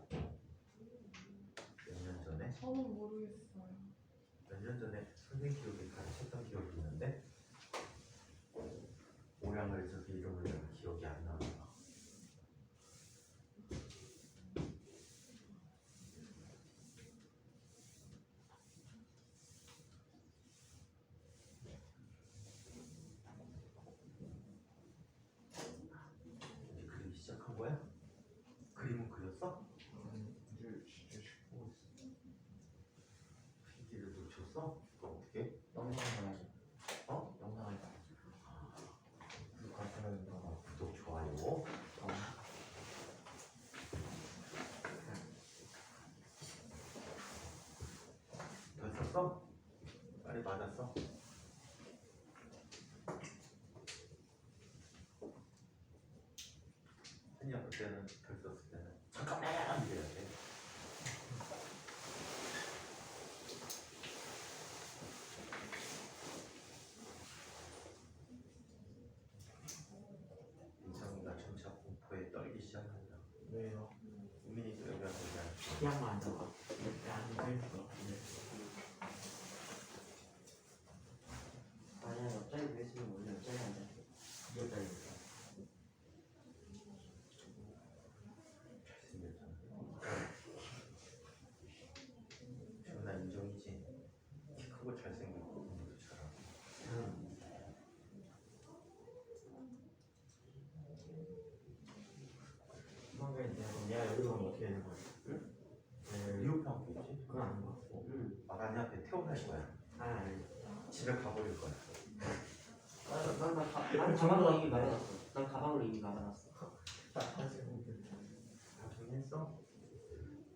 몇 년 전에? 저는 모르겠어요. 몇 년 전에 선생님 기억에 가르쳤던 기억이 있는데 모양을 저기 이름을 내가 기억이 안 나나. 이제 그리기 시작한 거야? 그림은 그렸어? 이제 쉽고 있어. 필기를 놓쳤어? 어떻게? 영상을 봐야지. 어? 영상을 봐야지. 가르쳐야 된다. 구독, 좋아요. 더 썼어? 빨리 맞았어? 한이 볼 때는 덜 썼을 때는 잠깐만 이래야 돼. 인상이가 점차 공포에 떨기 시작한다. 왜요? 우민이도 여기 와서 얘기할 그냥 만들어. 이렇게 안 될 것 같은데. 아니야, 옆자리 왜 있으면 원래 옆자리 앉아. 옆자리. 잘생겼잖아. 아니 가방으로 이미 말해놨어. 난 가방으로 이미 말해놨어. 다 정리했어?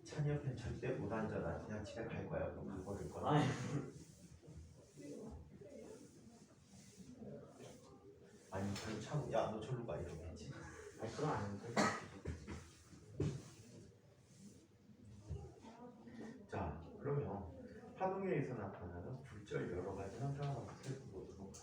찬이 옆엔 절대 못 앉아라. 그냥 집에 갈 거야. 그럼 가버릴 거야. 아니 아니 그 참, 야 너 절로 가 이러겠지. 아니 그건 아닌데. 자 그러면 파동에서 나타나는 불절 여러 가지 현상을 한번 살펴보도록 하죠.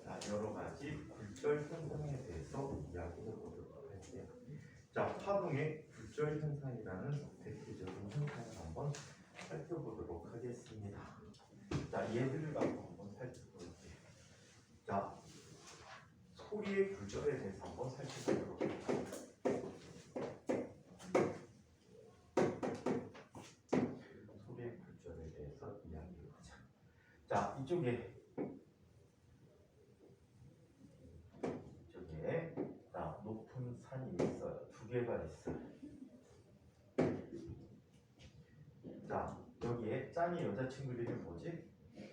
자 여러 가지 불절 현상에 대해서 이야기해 보도록 할게요. 자 파동의 불절 현상이라는 대표적인 현상을 한번 살펴보도록 하겠습니다. 자, 얘들을 갖고 한번 살펴볼게요. 자, 소리의 불절에 대해서 한번 살펴보도록 할게요. 소리의 불절에 대해서 이야기해보자. 자, 이쪽에 자, 높은 산이 있어요. 두 개가 있어요. 자, 여기에 짠이 여자친구 이름이 뭐지?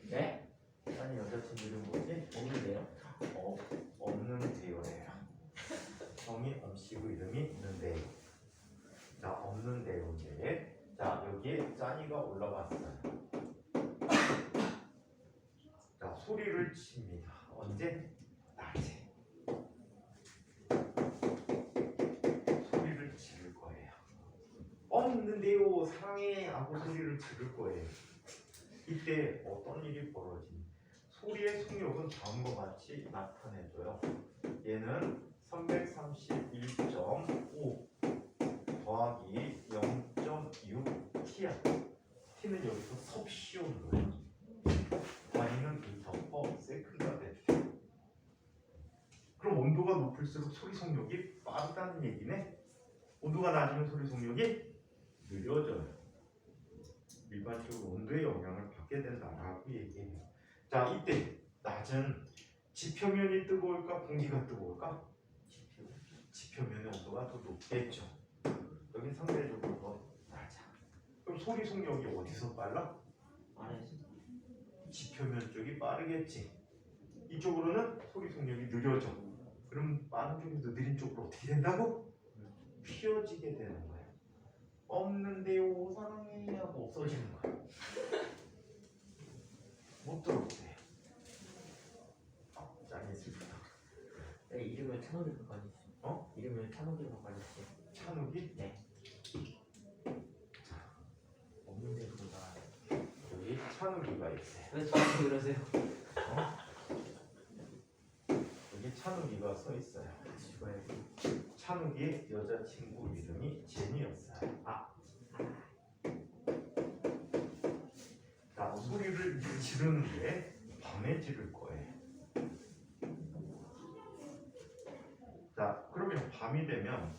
네? 짠이 여자친구 이름이 뭐지? 없는데요? 없는데요래요. 성이 엄씨고 이름이 있는데. 자, 없는데요인데. 자, 여기에 짠이가 올라갔어요. 자, 소리를 칩니다. 언제? 낮에. 소리를 지를 거예요. 없는데요, 사랑해 하고 소리를 지를 거예요. 이때 어떤 일이 벌어지니? 소리의 속력은 다음과 같이 나타내줘요. 얘는 331.5 더하기 0.6T야. T는 여기서 섭씨 온도예요. 단위는 미터/세컨드가 돼요. 그럼 온도가 높을수록 소리 속력이 빠르다는 얘기네. 온도가 낮으면 소리 속력이 느려져요. 일반적으로 온도의 영향을 받게 된다라고 얘기해요. 자, 이때 낮은 지표면이 뜨거울까 공기가 뜨거울까? 지표면의 온도가 더 높겠죠. 여기 상대적으로 더 낮아. 그럼 소리 속력이 어디서 빨라? 아래에서. 지표면 쪽이 빠르겠지. 이쪽으로는 소리 속력이 느려져. 그럼 빠른 쪽에서 느린 쪽으로 어떻게 된다고? 휘어지게 되는 거야. 없는데요 사랑해 하고 없어지는 거야. 못 들어오세요. 짱이 슬프다. 네, 이름을 찬욱이 바꿔주세요. 어? 이름을 찬욱이 바꿔주세요. 찬욱이? 네. 자, 없는데 그거가. 여기 찬욱이가 있어요. 왜 저한테 그러세요? 여기 찬욱이가 써 있어요. 죽어요. 찬욱이 여자친구 이름이 제니였어요. 자, 소리를 지르는데 밤에 지를 거예요. 자, 그러면 밤이 되면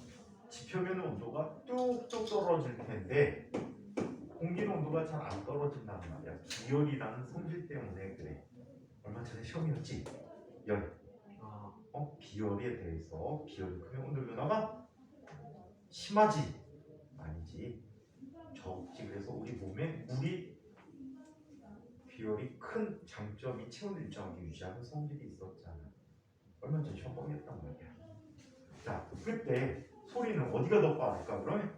지표면 온도가 뚝뚝 떨어질 텐데 공기 온도가 잘 안 떨어진다는 말이야. 기열이라는 성질 때문에 그래. 얼마 전에 시험이었지? 열. 기열에 대해서 기열이 크면 온도 변화가 심하지? 아니지. 적지. 그래서 우리 몸에 물이 비열이 큰 장점이 체온을 일정하게 유지하는 성질이 있었잖아. 얼마 전에 시험 보겠단 말이야. 자, 그때 소리는 어디가 더 빠를까 그러면?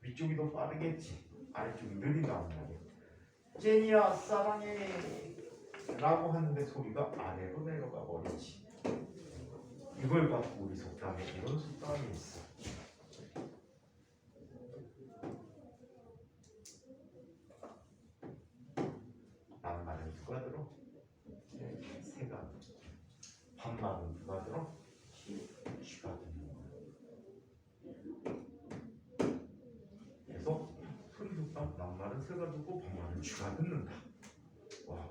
위쪽이 더 빠르겠지. 아래쪽이 느린다는 말이야. 제니야 사랑해 라고 하는데 소리가 아래로 내려가 버리지. 이걸 갖고 우리 속담에 이런 속담이 있어. 낱말은 누가 들어? 새가. 반말은 누가 들어? 쥐가 듣는 거야. 그래서 소리 속담 낱말은 새가 듣고 반말은 쥐가 듣는다. 와.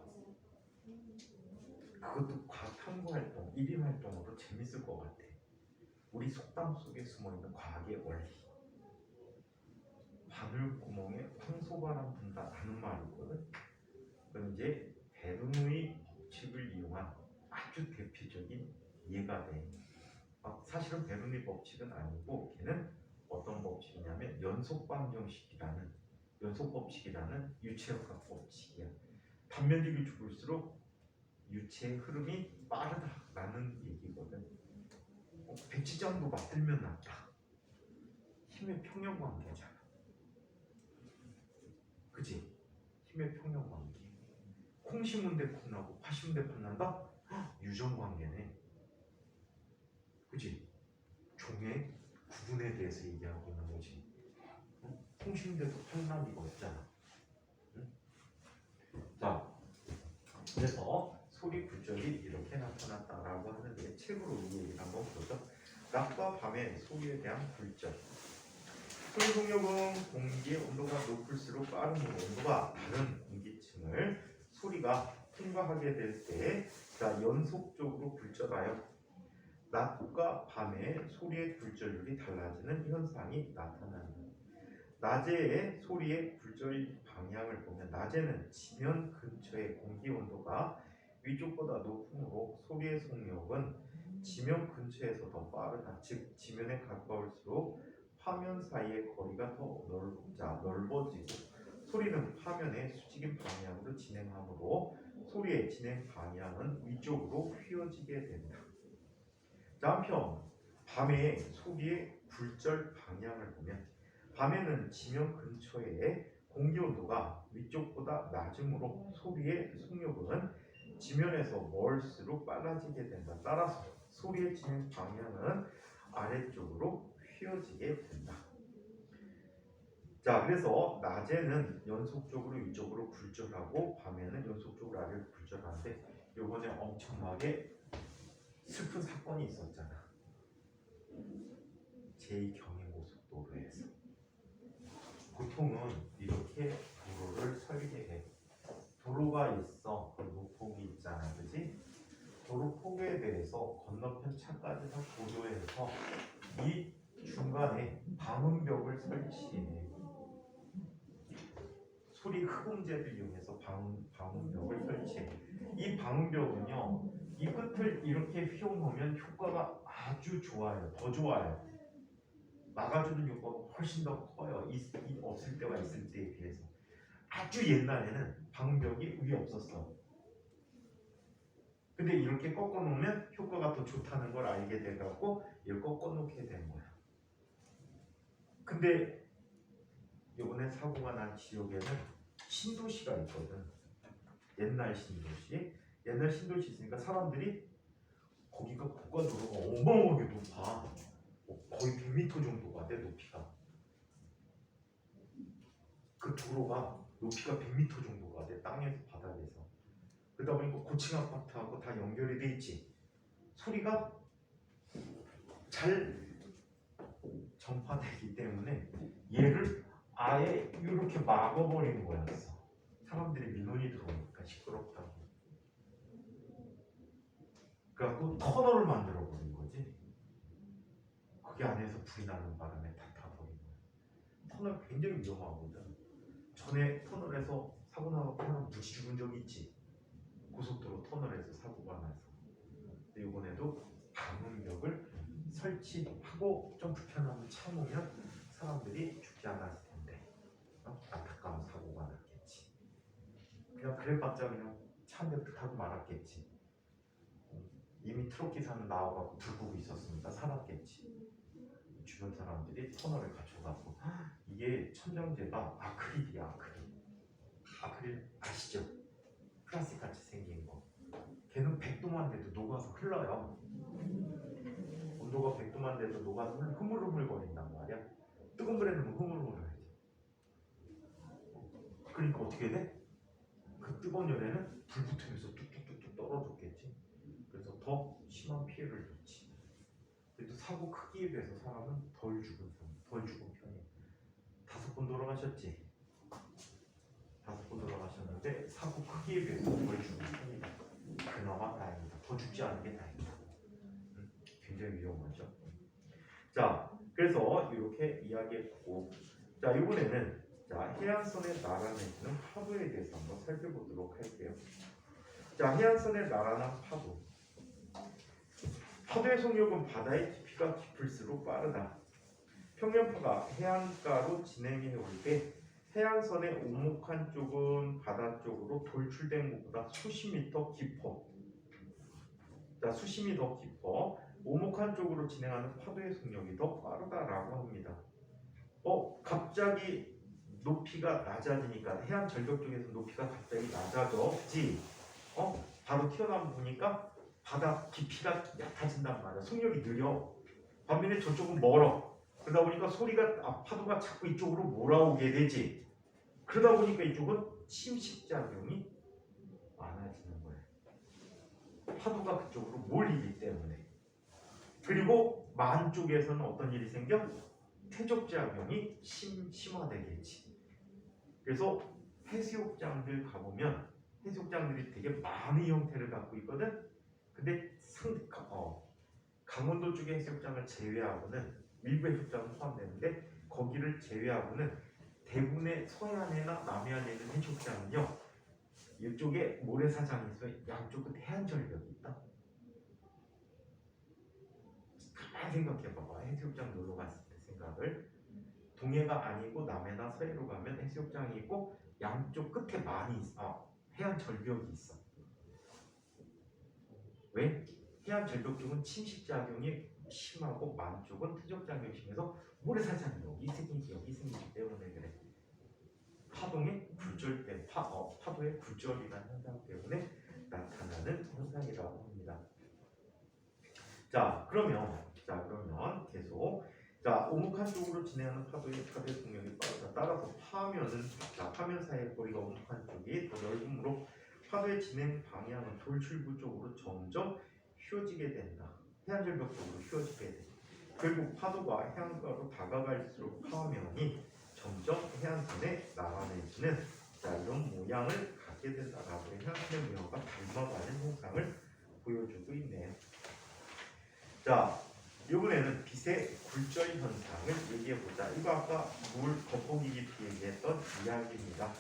그것도 과학 탐구 활동, 1인 활동으로 재밌을 것 같아. 우리 속담 속에 숨어있는 과학의 원리. 바늘구멍에 황소바람 분다 하는 말이 있거든. 그건 이제 베르누이 법칙을 이용한 아주 대표적인 예가 돼. 사실은 베르니 법칙은 아니고 걔는 어떤 법칙이냐면 연속방정식이라는 유체역학 법칙이야. 단면積죽을수록 유체의 흐름이 빠르다라는 얘기거든. 배치장도 맞들면 낫다. 힘의 평형 관계잖아. 그치? 힘의 평형 관계. 콩 심은 데 콩나고 파 심은 데 팥난다? 유전 관계네. 그치? 종의 구분에 대해서 얘기하고 있는 거지. 콩 심은 데도 팥나기가 없잖아. 응? 자, 그래서 소리 굴절이 이렇게 나타났다라고 하는데 책으로 이 얘기를 한번 보죠. 낮과 밤의 소리에 대한 굴절. 소리 속력은 공기의 온도가 높을수록 빠른 온도가 다른 공기층을 소리가 통과하게 될 때 연속적으로 굴절하여 낮과 밤의 소리의 굴절율이 달라지는 현상이 나타난다. 낮의 소리의 굴절 방향을 보면 낮에는 지면 근처의 공기 온도가 위쪽보다 높으므로 소리의 속력은 지면 근처에서 더 빠르다. 즉 지면에 가까울수록 화면 사이의 거리가 더 넓어지고 소리는 화면의 수직인 방향으로 진행하므로 소리의 진행 방향은 위쪽으로 휘어지게 된다. 자, 한편 밤의 소리의 굴절 방향을 보면 밤에는 지면 근처의 공기 온도가 위쪽보다 낮으므로 소리의 속력은 지면에서 멀수록 빨라지게 된다. 따라서 소리의 진행 방향은 아래쪽으로 휘어지게 된다. 자, 그래서 낮에는 연속적으로 위쪽으로 굴절하고 밤에는 연속적으로 아래로 굴절하는데 요번에 엄청나게 슬픈 사건이 있었잖아. 제2경인고속도로에서 보통은 이렇게 도로를 설계해. 도로가 있어. 노폭이 있잖아, 그지? 도로 폭에 대해서 건너편 차까지 다 고조해서 이 중간에 방음벽을 설치해. 소리 흡음재를 이용해서 방음벽을 설치해. 이 방음벽은요, 이 끝을 이렇게 휘어놓으면 효과가 아주 좋아요. 더 좋아요. 막아주는 효과가 훨씬 더 커요. 없을 때와 있을 때에 비해서. 아주 옛날에는 방음벽이 위에 없었어. 근데 이렇게 꺾어 놓으면 효과가 더 좋다는 걸 알게 돼갖고 이걸 꺾어 놓게 된 거야. 근데 이번에 사고가 난 지역에는 신도시가 있거든. 옛날 신도시 있으니까 사람들이 거기가 고가도로가 어마어마하게 높아. 거의 100m 정도가 돼, 높이가. 그 도로가 높이가 100m 정도가 돼, 땅에서 바닥에서. 그러다 보니까 고층 아파트하고 다 연결이 돼 있지. 소리가 잘 전파되기 때문에 얘를 아예 이렇게 막아버리는 거였어. 사람들이 민원이 들어오니까 시끄럽다고. 그래갖고 터널을 만들어버린 거지. 거기 안에서 불이 나는 바람에 다 타버린 거야. 터널 굉장히 위험하거든. 전에 터널에서 사고 나서 사람 무지 죽은 적 있지. 고속도로 터널에서 사고가 나서. 근데 이번에도 방음벽을 설치하고 좀 불편함을 참으면 사람들이 죽지 않았을 텐데 안타까운 사고가 났겠지. 그냥 그래봤자 그냥 차 한 대 타고 말았겠지. 이미 트럭 기사는 나와갖고 불 끄고 있었으니까 살았겠지. 주변 사람들이 터널을 갖춰갖고 이게 천정제가 아크릴이야. 아크릴 아시죠? 플라스틱 같이 생긴 거. 걔는 100도만 돼도 녹아서 흘러요. 온도가 100도만 돼도 녹아서 흐물흐물거린단 말이야. 뜨거운 물에 넣으면 흐물흐물해야지. 그러니까 어떻게 돼? 그 뜨거운 열에는 불 붙으면서 뚝뚝뚝뚝 떨어졌겠지. 그래서 더 심한 피해를 줬지. 그래도 사고 크기에 비해서 사람은 덜 죽은 편이야. 5번 돌아가셨지? 5번 돌아가셨는데 사고 크기에 비해서 덜 죽은 편이다. 그나마 다행이다. 더 죽지 않은 게 다행이다. 굉장히 위험하죠. 자, 그래서 이렇게 이야기했고, 자, 이번에는 해안선에 날아내리는 파도에 대해서 한번 살펴보도록 할게요. 자, 해안선에 날아난 파도. 파도의 속력은 바다의 깊이가 깊을수록 빠르다. 평면파가 해안가로 진행해 올 때 해안선의 오목한 쪽은 바다 쪽으로 돌출된 것보다 수십 미터 깊어. 자, 수심이 더 깊어. 오목한 쪽으로 진행하는 파도의 속력이 더 빠르다라고 합니다. 갑자기 높이가 낮아지니까 해안 절벽 쪽에서 높이가 갑자기 낮아졌지. 바로 튀어나와 보니까 바다 깊이가 얕아진단 말이야. 속력이 느려. 반면에 저쪽은 멀어. 그러다 보니까 파도가 자꾸 이쪽으로 몰아오게 되지. 그러다 보니까 이쪽은 침식작용이 많아지는 거예요. 파도가 그쪽으로 몰리기 때문에. 그리고 만 쪽에서는 어떤 일이 생겨? 퇴적작용이 심화되겠지. 그래서 해수욕장들 가보면 해수욕장들이 되게 많은 형태를 갖고 있거든. 근데 강원도 쪽의 해수욕장을 제외하고는 일부 해수욕장은 포함되는데 거기를 제외하고는 대부분의 서해안이나 남해안에 있는 해수욕장은요, 이쪽에 모래사장에서 양쪽 끝에 해안절벽이 있다. 가만히 생각해봐봐. 해수욕장 놀러 갔을 때 생각을. 동해가 아니고 남해나 서해로 가면 해수욕장이 있고 양쪽 끝에 많이 있어. 해안 절벽이 있어. 왜? 해안 절벽 쪽은 침식 작용이 심하고 만 쪽은 퇴적 작용이 심해서 모래사장이 여기 생기기 때문에 그래. 파동의 굴절 때 파도의 굴절이라는 현상 때문에 나타나는 현상이라고 합니다. 자 그러면 계속 오목한 쪽으로 진행하는 파도의 속력이 빠르다. 따라서 파면 사이의 거리가 오목한 쪽이 더 넓으므로 파도의 진행 방향은 돌출부 쪽으로 점점 휘어지게 된다. 해안절벽 쪽으로 휘어지게 돼. 결국 파도가 해안가로 다가갈수록 파면이 점점 해안선에 나아내지는 이런 모양을 갖게 된다라고 해안선의 모양과 닮아가는 현상을 보여주고 있네요. 자, 이번에는 빛의 굴절 현상을 얘기해보자. 이거 아까 물 겉보기 깊이 얘기했던 이야기입니다.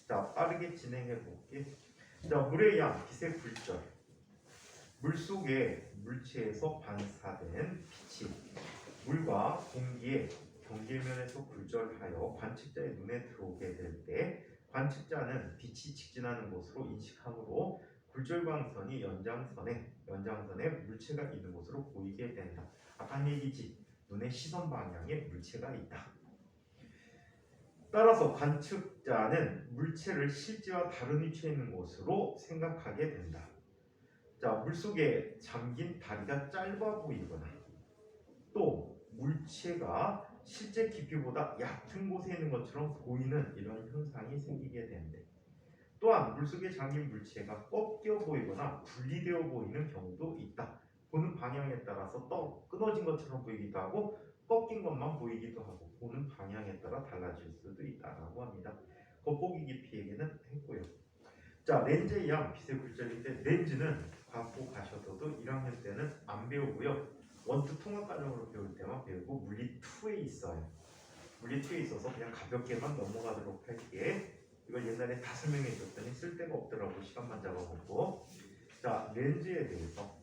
자, 빠르게 진행해볼게. 자, 물의 양, 빛의 굴절. 물 속의 물체에서 반사된 빛이 물과 공기의 경계면에서 굴절하여 관측자의 눈에 들어오게 될 때 관측자는 빛이 직진하는 곳으로 인식하므로 굴절광선이 연장선에 물체가 있는 곳으로 보이게 된다. 아까 한 얘기지. 눈의 시선 방향에 물체가 있다. 따라서 관측자는 물체를 실제와 다른 위치에 있는 곳으로 생각하게 된다. 자, 물속에 잠긴 다리가 짧아 보이거나 또 물체가 실제 깊이보다 얕은 곳에 있는 것처럼 보이는 이런 현상이 생기게 되는데, 또한 물속에 잠긴 물체가 꺾여 보이거나 분리되어 보이는 경우도 있다. 보는 방향에 따라서 끊어진 것처럼 보이기도 하고 꺾인 것만 보이기도 하고 보는 방향에 따라 달라질 수도 있다라고 합니다. 겉보기 깊이 얘기는 했고요. 자, 렌즈의 양, 빛의 굴절인데 렌즈는 갖고 가셔도 1학년 때는 안 배우고요. 1, 2 통합과정으로 배울 때만 배우고 물리 2에 있어요. 물리 2에 있어서 그냥 가볍게만 넘어가도록 할게. 이걸 옛날에 다 설명해 줬더니 쓸데가 없더라고. 시간만 잡아먹고. 자, 렌즈에 대해서.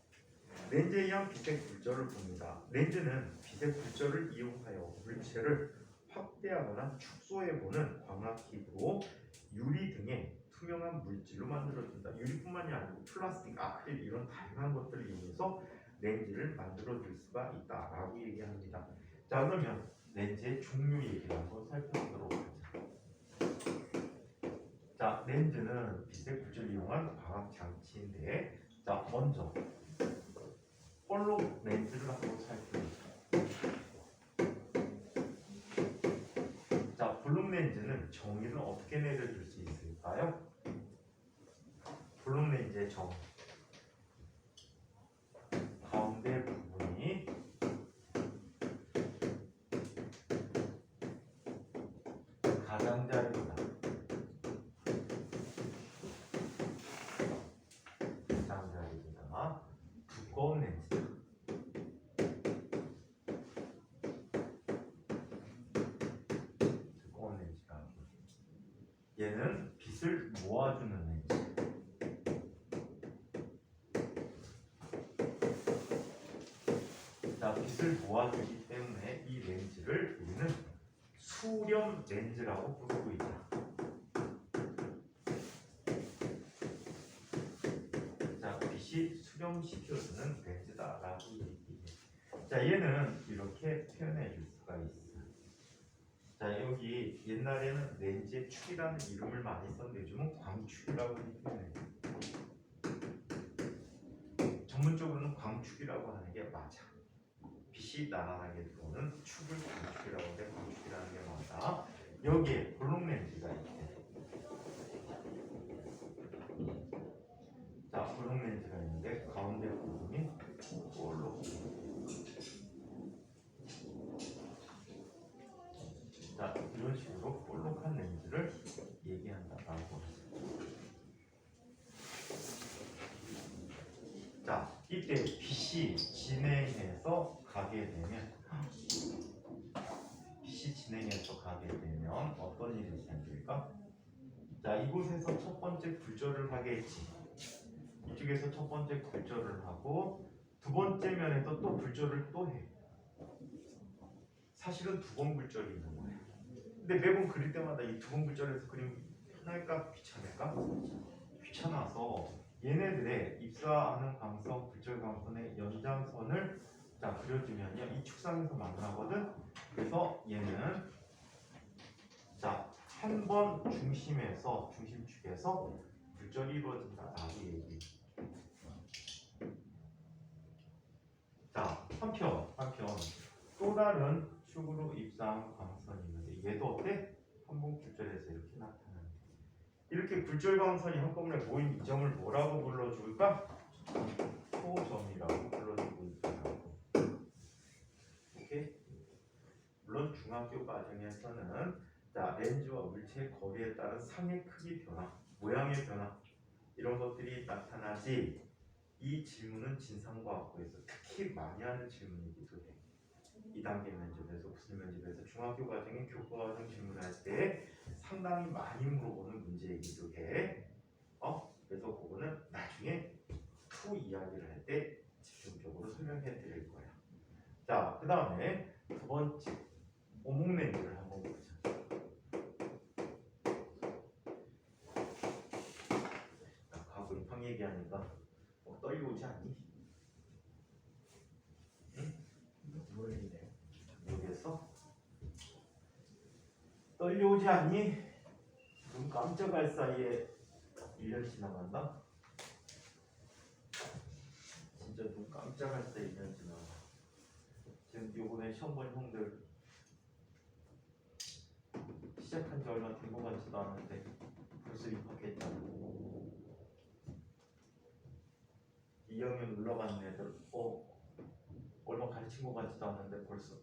렌즈의 양 빛의 굴절을 봅니다. 렌즈는 빛의 굴절을 이용하여 물체를 확대하거나 축소해보는 광학기로 유리 등의 투명한 물질로 만들어준다. 유리뿐만이 아니고 플라스틱, 아크릴 이런 다양한 것들을 이용해서 렌즈를 만들어줄 수가 있다라고 얘기합니다. 자, 그러면 렌즈의 종류 얘기를 한번 살펴보도록 하자. 자, 렌즈는 빛의 굴절을 이용한 광학 장치인데, 자, 먼저 홀로 렌즈를 한번 살펴보자. 자, 볼록 렌즈는 정의를 어떻게 내려줄 수 있을까요? 볼록 렌즈의 정. 가운데 부분이 가장자리다. 가장자리보다 두꺼운 렌즈다. 두꺼운 렌즈다. 얘는 빛을 모아주는 렌즈. 자, 빛을 모아주기 때문에 이 렌즈를 우리는 수렴 렌즈라고 부르고 있다. 자, 빛이 수렴시켜주는 렌즈다라고 얘기해. 자, 얘는 이렇게 표현해 줄 수가 있어. 자, 여기 옛날에는 렌즈의 축이라는 이름을 많이 썼는데 요즘은 광축이라고 표현해. 전문적으로는 광축이라고 하는 게 맞아. 빛이 나나하게 들어오는 축을 광축이라고 하는데 광축이라는 게 맞아. 여기에 볼록 렌즈가 있대. 자, 볼록 렌즈가 있는데 가운데 부분이 볼록. 자, 이런 식으로 볼록한 렌즈를 얘기한다라고 하죠. 자, 이때 빛이 진행해서 가게 되면 어떤 일이 생길까? 자, 이곳에서 첫 번째 굴절을 하겠지. 이쪽에서 첫 번째 굴절을 하고 두 번째 면에도 또 굴절을 또 해. 사실은 두 번 굴절이 있는 거야. 근데 매번 그릴 때마다 이 두 번 굴절해서 그림 편할까 귀찮을까? 귀찮아서 얘네들의 입사하는 광선, 굴절 광선의 연장선을 자 그려주면요, 이 축상에서 만나거든. 그래서 얘는 자 한 번 중심에서 중심축에서 굴절이 이루어진다라고 얘기해. 자 한편 또 다른 축으로 입사한 광선이 있는데 얘도 어때? 한 번 굴절해서 이렇게 나타나는. 이렇게 굴절 광선이 한꺼번에 모인 이 점을 뭐라고 불러줄까? 초점이라고 불러주고 있더라고. 오케이? 물론 중학교 과정에서는 자 렌즈와 물체의 거리에 따른 상의 크기 변화, 모양의 변화 이런 것들이 나타나지. 이 질문은 진상과학부에서 특히 많이 하는 질문이기도 해. 2단계 면접에서 무슨 면접에서 중학교 과정에 교과 과정 질문할 때 상당히 많이 물어보는 문제이기도 해. 그래서 그거는 나중에 투 이야기를 할 때 집중적으로 설명해 드릴 거야. 자, 그 다음에 두 번째 오목 렌즈를 한번 보자. 과거 입학 얘기하니까 떨려오지 않니? 응? 모르겠네요. 모르겠어? 떨려오지 않니? 눈 깜짝할 사이에 1년 지나간다? 진짜 눈 깜짝할 사이에 1년 지나가. 지금 요번에 시험 본 형들 시작한 지 얼마 된 것 같지도 않은데 벌써 입학했잖아. 2학년 올라가는 애들 얼마 가르친 것 같지도 않은데 벌써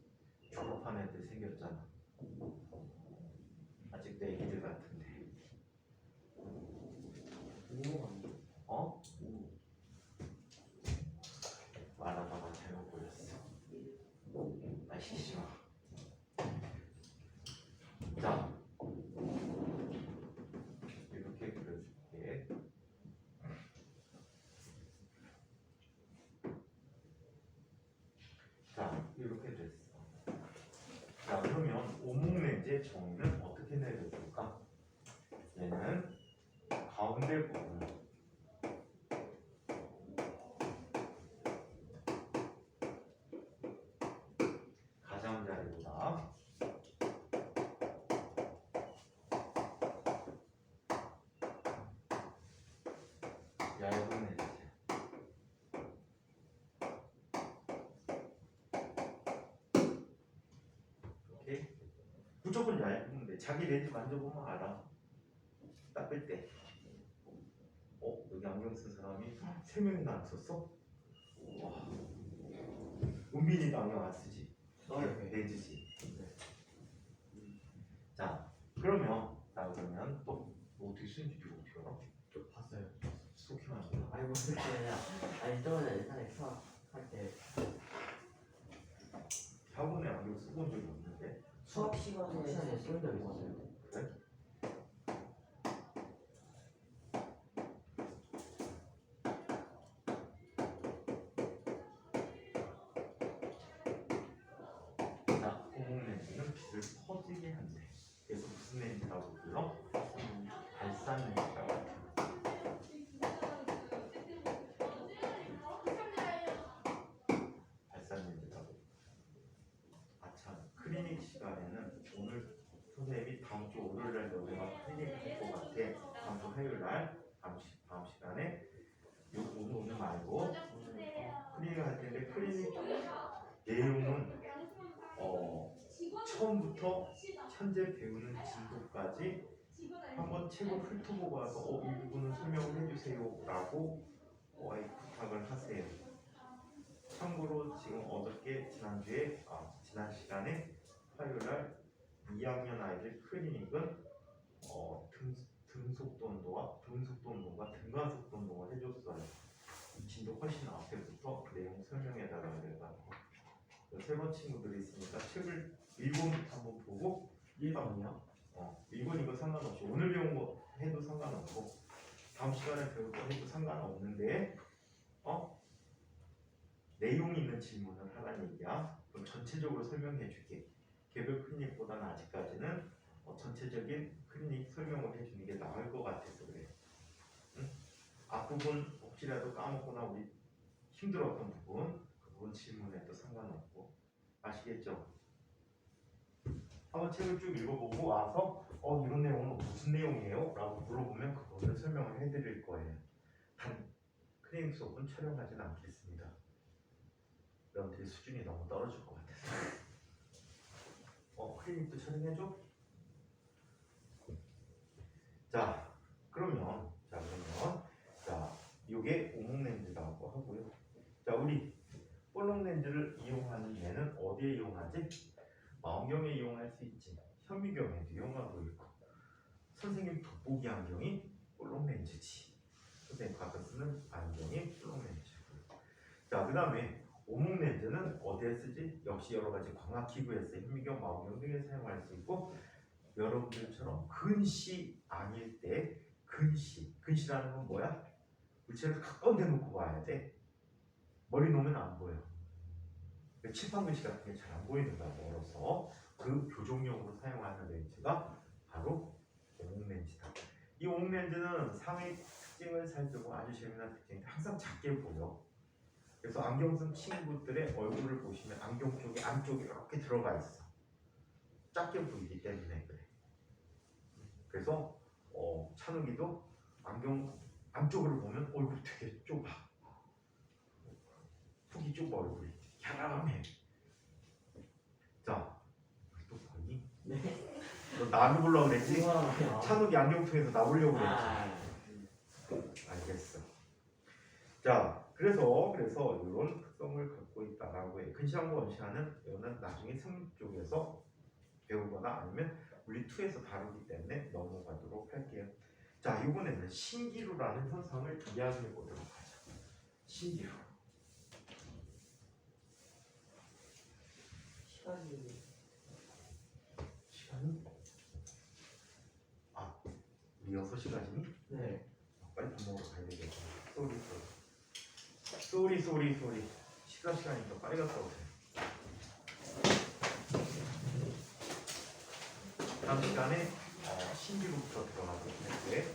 졸업한 애들 생겼잖아. 아직도 애기들 같은데. 말하다가 잘못 보였어. 나 시키지 마. 자, 이렇게 그려줄게. 자, 이렇게 됐어. 자, 그러면 오목 렌즈의 정의는 어떻게 내려줄까? 얘는 가운데 부분 가장자리보다 얇은 렌즈. 오케이? 무조건 얇은데 자기 렌즈 만져보면 알아. 닦을 때. 여기 안경 쓴 사람이 3명이나 안 썼어? 와. 은빈이도 안경 안 쓰지? 렌즈지. 자, 그러면 또 어떻게 쓰는지 이거 어떻게 알아? 저 봤어요. 스토킹 하는 거야? 아니 무슨 소리야? 아니 저번에 예전에 수학할 때 학원에 안경 써본 적이 없는데. 수학 시간에 쓴 적 있었어요. 그래? 렌즈를 퍼지게 한대. 그래서 무슨 렌즈라고 불러? 발산 렌즈라고 불러. 발산 렌즈라고. 아참, 클리닉 시간에는 오늘 선생님이 다음 주 월요일날 너네가 클리닉 할 것 같아. 다음 주 화요일날 다음 시간에 오늘 말고 클리닉 할 텐데 클리닉 내용은 처음부터 현재 배우는 진도까지 한번 책을 훑어보고 와서 이 부분은 설명을 해주세요 라고 부탁을 하세요. 참고로 지금 어저께 지난주에 지난 시간에 화요일날 2학년 아이들 클리닉은 등속도 운동과 등간속도 운동을 해줬어요. 진도 훨씬 앞에부터 내용 설명해달라고 그래가지고 세 번 친구들이 있으니까 책을 1권 한번 보고 1번이요? 1권 이거 상관없이 오늘 배운 거 해도 상관없고 다음 시간에 배울 거 해도 상관없는데 내용 있는 질문을 하라는 얘기야. 그럼 전체적으로 설명해 줄게. 개별 클리닉보다는 아직까지는 전체적인 클리닉 설명을 해주는 게 나을 것 같아서 그래. 응? 앞부분 혹시라도 까먹거나 우리 힘들었던 부분 그 부분 질문해도 상관없고 아시겠죠? 한번 책을 쭉 읽어보고 와서 이런 내용은 무슨 내용이에요? 라고 물어보면 그거를 설명을 해드릴 거예요. 단 클리닉 수업은 촬영하진 않겠습니다. 여러분들이 수준이 너무 떨어질 것 같아서. 클리닉도 촬영해줘? 그러면 요게 오목 렌즈라고 하고요. 자, 우리 볼록 렌즈를 이용하는 얘는 어디에 이용하지? 망원경에 이용할 수 있지. 현미경에도 이용하고 있고. 선생님 돋보기 안경이 볼록 렌즈지. 선생님 가끔 쓰는 안경이 볼록 렌즈고. 자, 그 다음에 오목 렌즈는 어디에 쓰지? 역시 여러 가지 광학 기구에서 현미경, 망원경 등에 사용할 수 있고, 여러분들처럼 근시 아닐 때 근시라는 건 뭐야? 물체를 가까운데 놓고 봐야 돼. 머리 놓으면 안 보여. 칠판 글씨 같은 게 잘 안 보이는 거야. 멀어서 그 교정용으로 사용하는 렌즈가 바로 오목 렌즈다. 이 오목 렌즈는 상의 특징을 살펴보고 아주 재미난 특징인데 항상 작게 보여. 그래서 안경 쓴 친구들의 얼굴을 보시면 안경 쪽에 안쪽에 이렇게 들어가 있어. 작게 보이기 때문에 그래. 그래서 찬욱이도 안경 안쪽으로 보면 얼굴이 되게 좁아. 푹이 좁아 얼굴이. 야람해. 자, 또 보니? 네. 너 나를 보려고 그랬지? 우와. 찬욱이 안경통에서 나오려고 그랬지? 알겠어. 자, 그래서 이런 특성을 갖고 있다라고 해. 근시안과 원시안은 이거는 나중에 생 쪽에서 배우거나 아니면 물리 2에서 다루기 때문에 넘어가도록 할게요. 자, 이번에는 신기루라는 현상을 이야기해 보도록 하죠. 신기루. 시간이? 우리 6시까지니? 네. 빨리 밥 먹으러 가야 되겠다. 쏘리. 시간이니까 빨리 갔다 오세요. 다음 시간에 신기루부터 들어가도록 할게요.